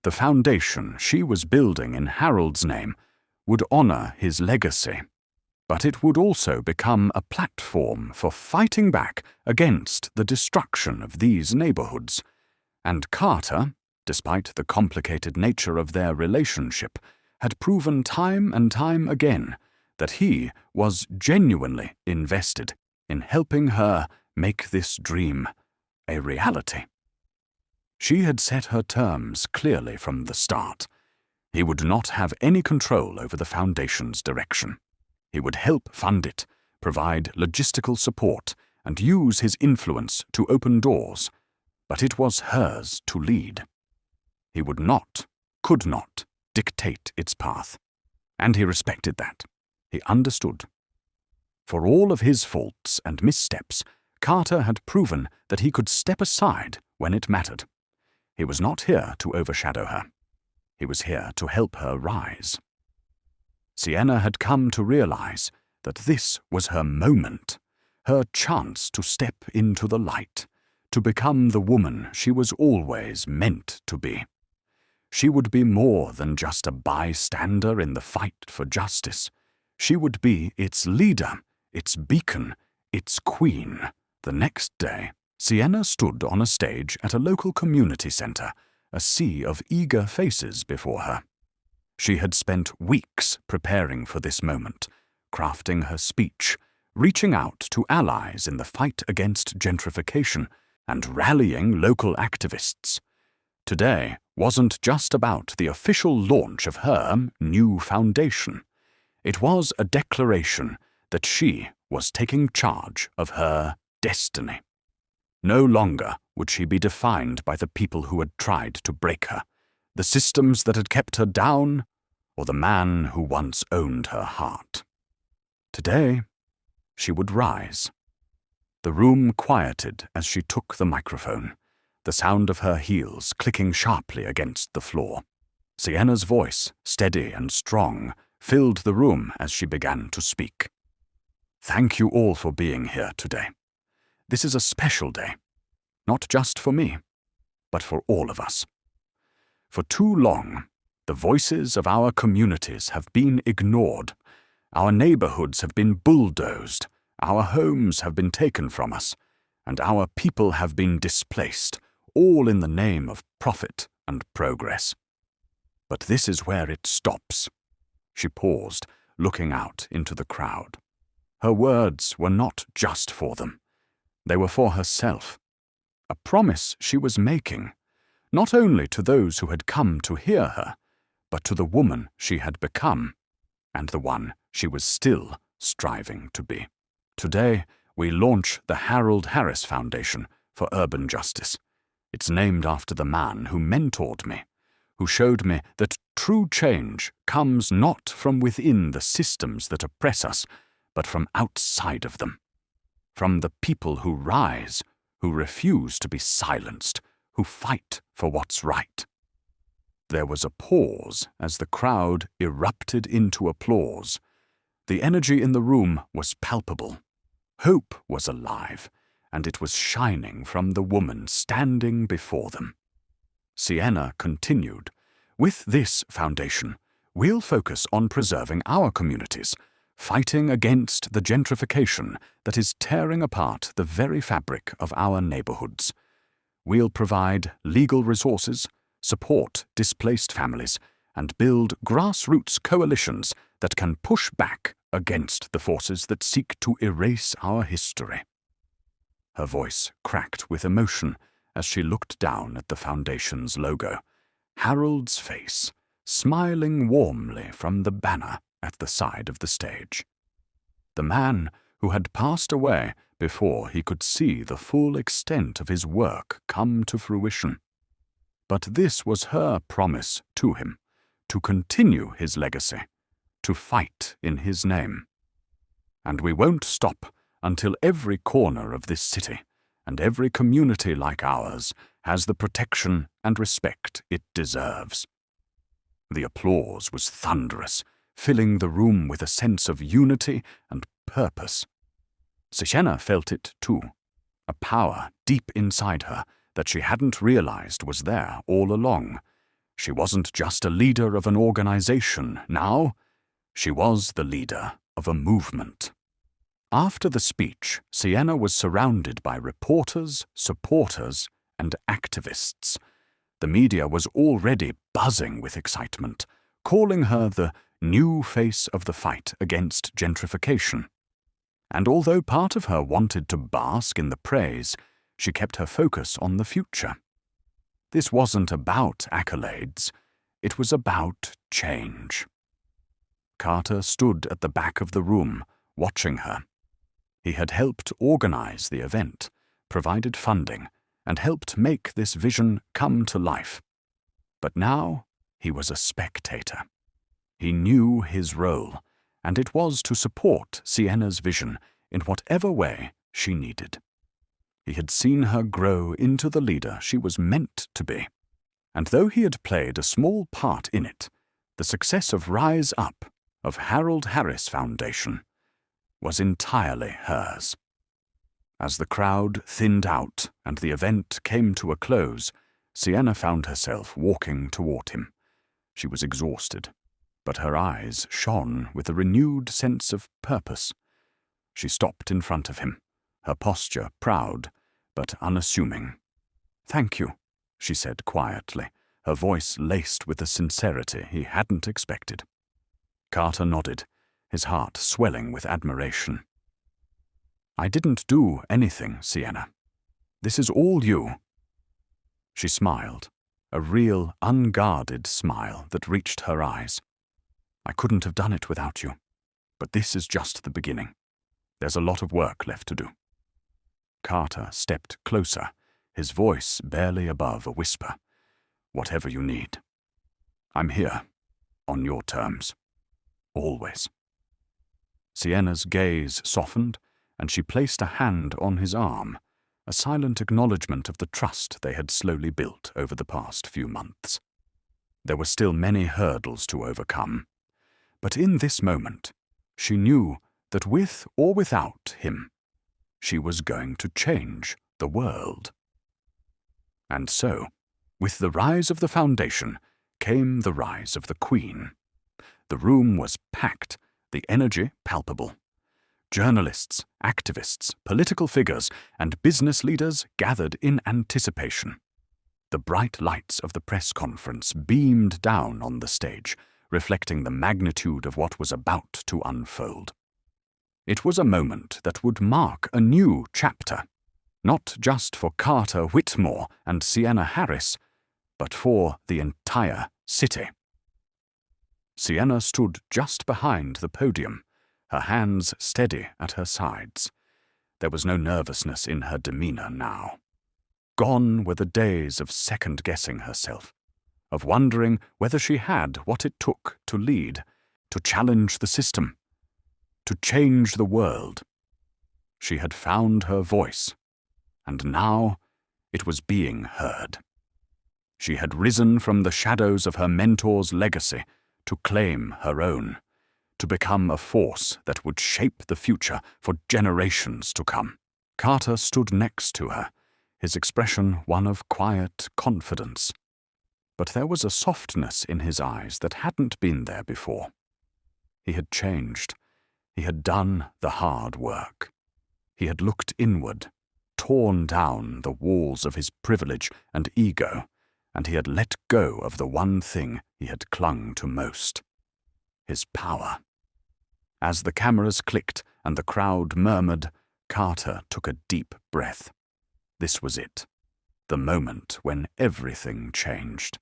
The foundation she was building in Harold's name would honor his legacy, but it would also become a platform for fighting back against the destruction of these neighborhoods. And Carter, despite the complicated nature of their relationship, had proven time and time again that he was genuinely invested in helping her make this dream a reality. She had set her terms clearly from the start. He would not have any control over the foundation's direction. He would help fund it, provide logistical support, and use his influence to open doors. But it was hers to lead. He would not, could not, dictate its path. And he respected that. He understood. For all of his faults and missteps, Carter had proven that he could step aside when it mattered. He was not here to overshadow her. He was here to help her rise. Sienna had come to realize that this was her moment, her chance to step into the light, to become the woman she was always meant to be. She would be more than just a bystander in the fight for justice. She would be its leader, its beacon, its queen. The next day, Sienna stood on a stage at a local community center, a sea of eager faces before her. She had spent weeks preparing for this moment, crafting her speech, reaching out to allies in the fight against gentrification, and rallying local activists. Today wasn't just about the official launch of her new foundation. It was a declaration that she was taking charge of her destiny. No longer would she be defined by the people who had tried to break her, the systems that had kept her down, or the man who once owned her heart. Today, she would rise. The room quieted as she took the microphone, the sound of her heels clicking sharply against the floor. Sienna's voice, steady and strong, filled the room as she began to speak. Thank you all for being here today. This is a special day, not just for me, but for all of us. For too long, the voices of our communities have been ignored. Our neighborhoods have been bulldozed, our homes have been taken from us, and our people have been displaced, all in the name of profit and progress. But this is where it stops. She paused, looking out into the crowd. Her words were not just for them. They were for herself. A promise she was making, not only to those who had come to hear her, but to the woman she had become, and the one she was still striving to be. Today, we launch the Harold Harris Foundation for Urban Justice. It's named after the man who mentored me, who showed me that true change comes not from within the systems that oppress us, but from outside of them. From the people who rise, who refuse to be silenced, who fight for what's right. There was a pause as the crowd erupted into applause. The energy in the room was palpable. Hope was alive, and it was shining from the woman standing before them. Sienna continued, "With this foundation, we'll focus on preserving our communities, fighting against the gentrification that is tearing apart the very fabric of our neighborhoods. We'll provide legal resources, support displaced families, and build grassroots coalitions that can push back against the forces that seek to erase our history." Her voice cracked with emotion as she looked down at the foundation's logo, Harold's face, smiling warmly from the banner at the side of the stage. The man who had passed away before he could see the full extent of his work come to fruition. But this was her promise to him, to continue his legacy, to fight in his name. And we won't stop until every corner of this city and every community like ours has the protection and respect it deserves. The applause was thunderous, filling the room with a sense of unity and purpose. Sienna felt it too, a power deep inside her that she hadn't realized was there all along. She wasn't just a leader of an organization now, she was the leader of a movement. After the speech, Sienna was surrounded by reporters, supporters, and activists. The media was already buzzing with excitement, calling her the new face of the fight against gentrification. And although part of her wanted to bask in the praise, she kept her focus on the future. This wasn't about accolades, it was about change. Carter stood at the back of the room, watching her. He had helped organize the event, provided funding, and helped make this vision come to life. But now he was a spectator. He knew his role, and it was to support Sienna's vision in whatever way she needed. He had seen her grow into the leader she was meant to be, and though he had played a small part in it, the success of Rise Up, of Harold Harris Foundation was entirely hers. As the crowd thinned out and the event came to a close, Sienna found herself walking toward him. She was exhausted, but her eyes shone with a renewed sense of purpose. She stopped in front of him, her posture proud but unassuming. "Thank you," she said quietly, her voice laced with a sincerity he hadn't expected. Carter nodded, his heart swelling with admiration. "I didn't do anything, Sienna. This is all you." She smiled, a real, unguarded smile that reached her eyes. "I couldn't have done it without you, but this is just the beginning. There's a lot of work left to do." Carter stepped closer, his voice barely above a whisper. "Whatever you need. I'm here, on your terms. Always." Sienna's gaze softened, and she placed a hand on his arm, a silent acknowledgement of the trust they had slowly built over the past few months. There were still many hurdles to overcome, but in this moment, she knew that with or without him, she was going to change the world. And so, with the rise of the foundation, came the rise of the Queen. The room was packed, the energy palpable. Journalists, activists, political figures, and business leaders gathered in anticipation. The bright lights of the press conference beamed down on the stage, reflecting the magnitude of what was about to unfold. It was a moment that would mark a new chapter, not just for Carter Whitmore and Sienna Harris, but for the entire city. Sienna stood just behind the podium, her hands steady at her sides. There was no nervousness in her demeanor now. Gone were the days of second-guessing herself, of wondering whether she had what it took to lead, to challenge the system, to change the world. She had found her voice, and now it was being heard. She had risen from the shadows of her mentor's legacy to claim her own, to become a force that would shape the future for generations to come. Carter stood next to her, his expression one of quiet confidence. But there was a softness in his eyes that hadn't been there before. He had changed. He had done the hard work. He had looked inward, torn down the walls of his privilege and ego, and he had let go of the one thing he had clung to most: his power. As the cameras clicked and the crowd murmured, Carter took a deep breath. This was it, the moment when everything changed.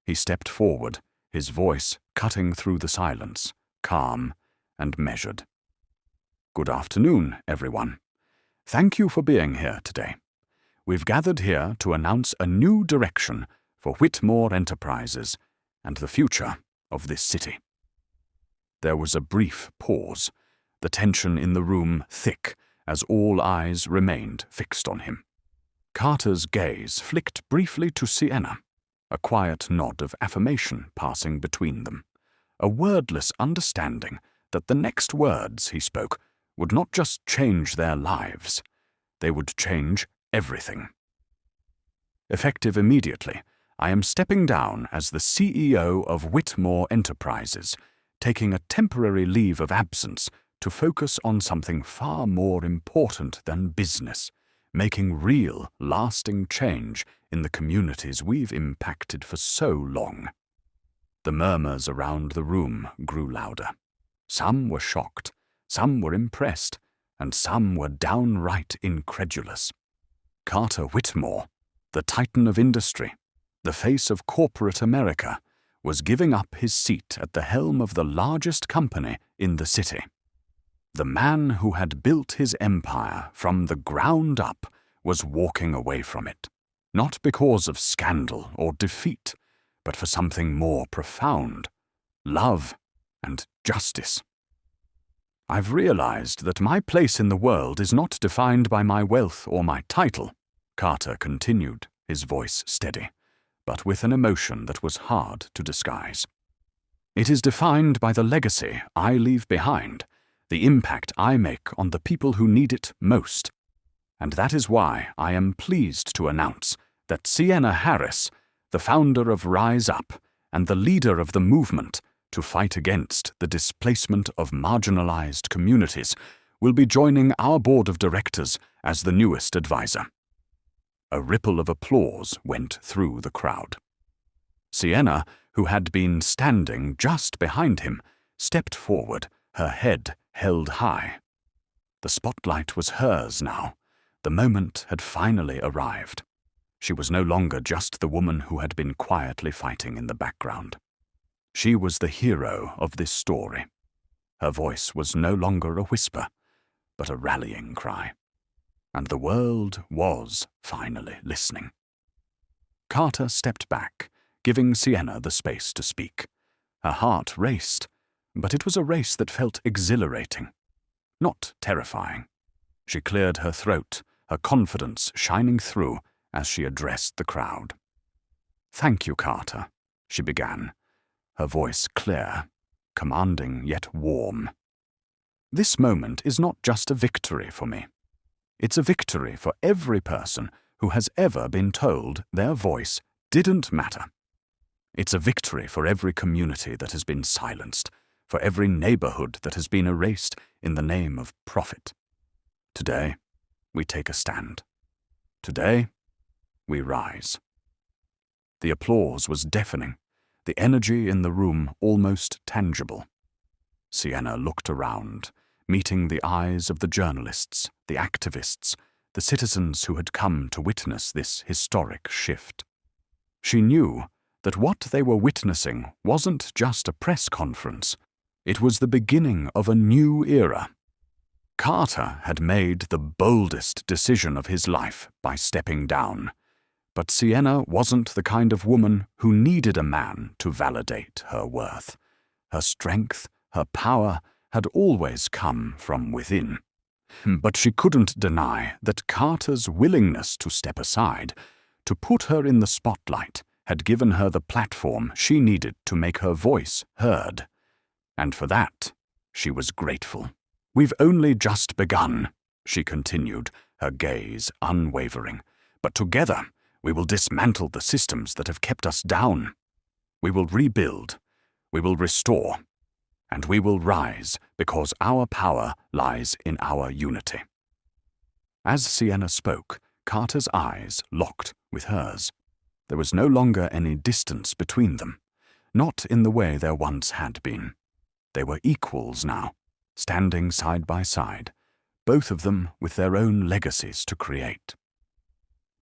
He stepped forward, his voice cutting through the silence, calm and measured. "Good afternoon, everyone. Thank you for being here today. We've gathered here to announce a new direction for Whitmore Enterprises and the future of this city." There was a brief pause, the tension in the room thick as all eyes remained fixed on him. Carter's gaze flicked briefly to Sienna, a quiet nod of affirmation passing between them, a wordless understanding that the next words he spoke would not just change their lives, they would change everything. "Effective immediately, I am stepping down as the CEO of Whitmore Enterprises, taking a temporary leave of absence to focus on something far more important than business, making real, lasting change in the communities we've impacted for so long." The murmurs around the room grew louder. Some were shocked, some were impressed, and some were downright incredulous. Carter Whitmore, the titan of industry, the face of corporate America, was giving up his seat at the helm of the largest company in the city. The man who had built his empire from the ground up was walking away from it, not because of scandal or defeat, but for something more profound: love and justice. "I've realized that my place in the world is not defined by my wealth or my title," Carter continued, his voice steady, but with an emotion that was hard to disguise. It is defined by the legacy I leave behind, the impact I make on the people who need it most. And that is why I am pleased to announce that Sienna Harris, the founder of Rise Up and the leader of the movement to fight against the displacement of marginalized communities, will be joining our board of directors as the newest advisor. A ripple of applause went through the crowd. Sienna, who had been standing just behind him, stepped forward, her head held high. The spotlight was hers now. The moment had finally arrived. She was no longer just the woman who had been quietly fighting in the background. She was the hero of this story. Her voice was no longer a whisper, but a rallying cry. And the world was finally listening. Carter stepped back, giving Sienna the space to speak. Her heart raced, but it was a race that felt exhilarating, not terrifying. She cleared her throat, her confidence shining through as she addressed the crowd. "Thank you, Carter," she began, her voice clear, commanding yet warm. "This moment is not just a victory for me. It's a victory for every person who has ever been told their voice didn't matter. It's a victory for every community that has been silenced, for every neighborhood that has been erased in the name of profit. Today, we take a stand. Today, we rise." The applause was deafening, the energy in the room almost tangible. Sienna looked around, meeting the eyes of the journalists, the activists, the citizens who had come to witness this historic shift. She knew that what they were witnessing wasn't just a press conference. It was the beginning of a new era. Carter had made the boldest decision of his life by stepping down, but Sienna wasn't the kind of woman who needed a man to validate her worth. Her strength, her power, had always come from within. But she couldn't deny that Carter's willingness to step aside, to put her in the spotlight, had given her the platform she needed to make her voice heard. And for that, she was grateful. "We've only just begun," she continued, her gaze unwavering. "But together, we will dismantle the systems that have kept us down. We will rebuild, we will restore, and we will rise because our power lies in our unity." As Sienna spoke, Carter's eyes locked with hers. There was no longer any distance between them, not in the way there once had been. They were equals now, standing side by side, both of them with their own legacies to create.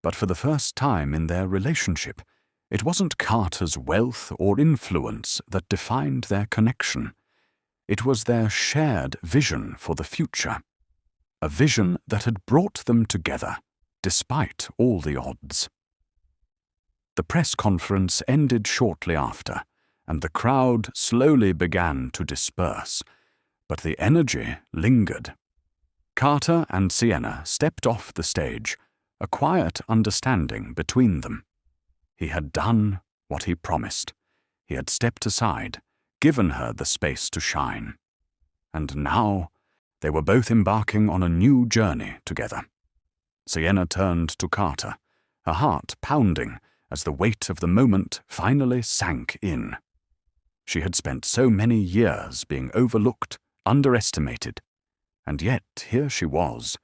But for the first time in their relationship, it wasn't Carter's wealth or influence that defined their connection. It was their shared vision for the future, a vision that had brought them together, despite all the odds. The press conference ended shortly after, and the crowd slowly began to disperse, but the energy lingered. Carter and Sienna stepped off the stage, a quiet understanding between them. He had done what he promised. He had stepped aside, given her the space to shine. And now, they were both embarking on a new journey together. Sienna turned to Carter, her heart pounding as the weight of the moment finally sank in. She had spent so many years being overlooked, underestimated, and yet here she was,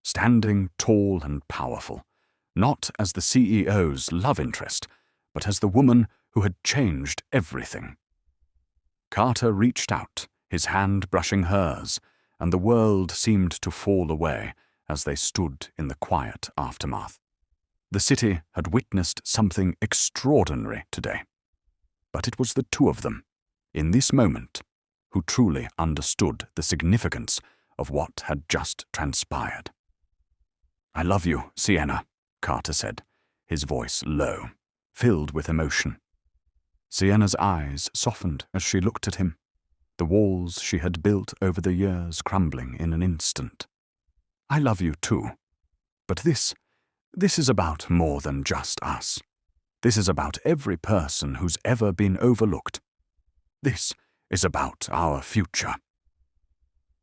standing tall and powerful, not as the CEO's love interest, but as the woman who had changed everything. Carter reached out, his hand brushing hers, and the world seemed to fall away as they stood in the quiet aftermath. The city had witnessed something extraordinary today, but it was the two of them, in this moment, who truly understood the significance of what had just transpired. "I love you, Sienna," Carter said, his voice low, filled with emotion. Sienna's eyes softened as she looked at him, the walls she had built over the years crumbling in an instant. "I love you too, but this is about more than just us. This is about every person who's ever been overlooked. This is about our future."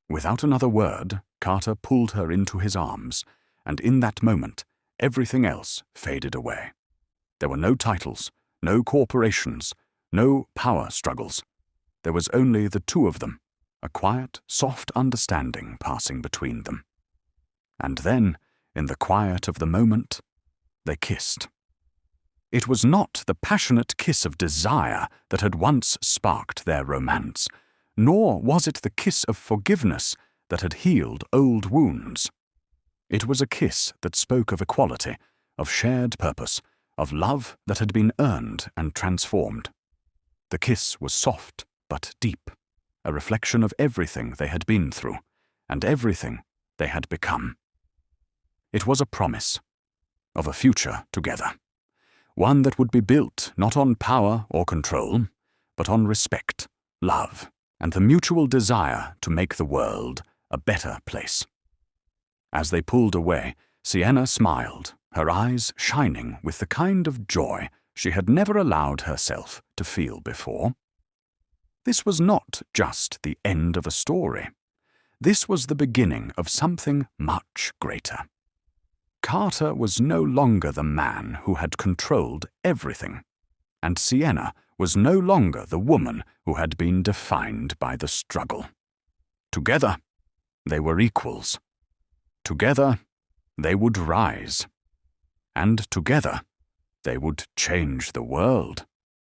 Without another word, Carter pulled her into his arms, and in that moment, everything else faded away. There were no titles, no corporations, no power struggles. There was only the two of them, a quiet, soft understanding passing between them. And then, in the quiet of the moment, they kissed. It was not the passionate kiss of desire that had once sparked their romance, nor was it the kiss of forgiveness that had healed old wounds. It was a kiss that spoke of equality, of shared purpose, of love that had been earned and transformed. The kiss was soft but deep, a reflection of everything they had been through, and everything they had become. It was a promise of a future together, one that would be built not on power or control, but on respect, love, and the mutual desire to make the world a better place. As they pulled away, Sienna smiled, her eyes shining with the kind of joy she had never allowed herself to feel before. This was not just the end of a story. This was the beginning of something much greater. Carter was no longer the man who had controlled everything, and Sienna was no longer the woman who had been defined by the struggle. Together, they were equals. Together, they would rise. And together, they would change the world.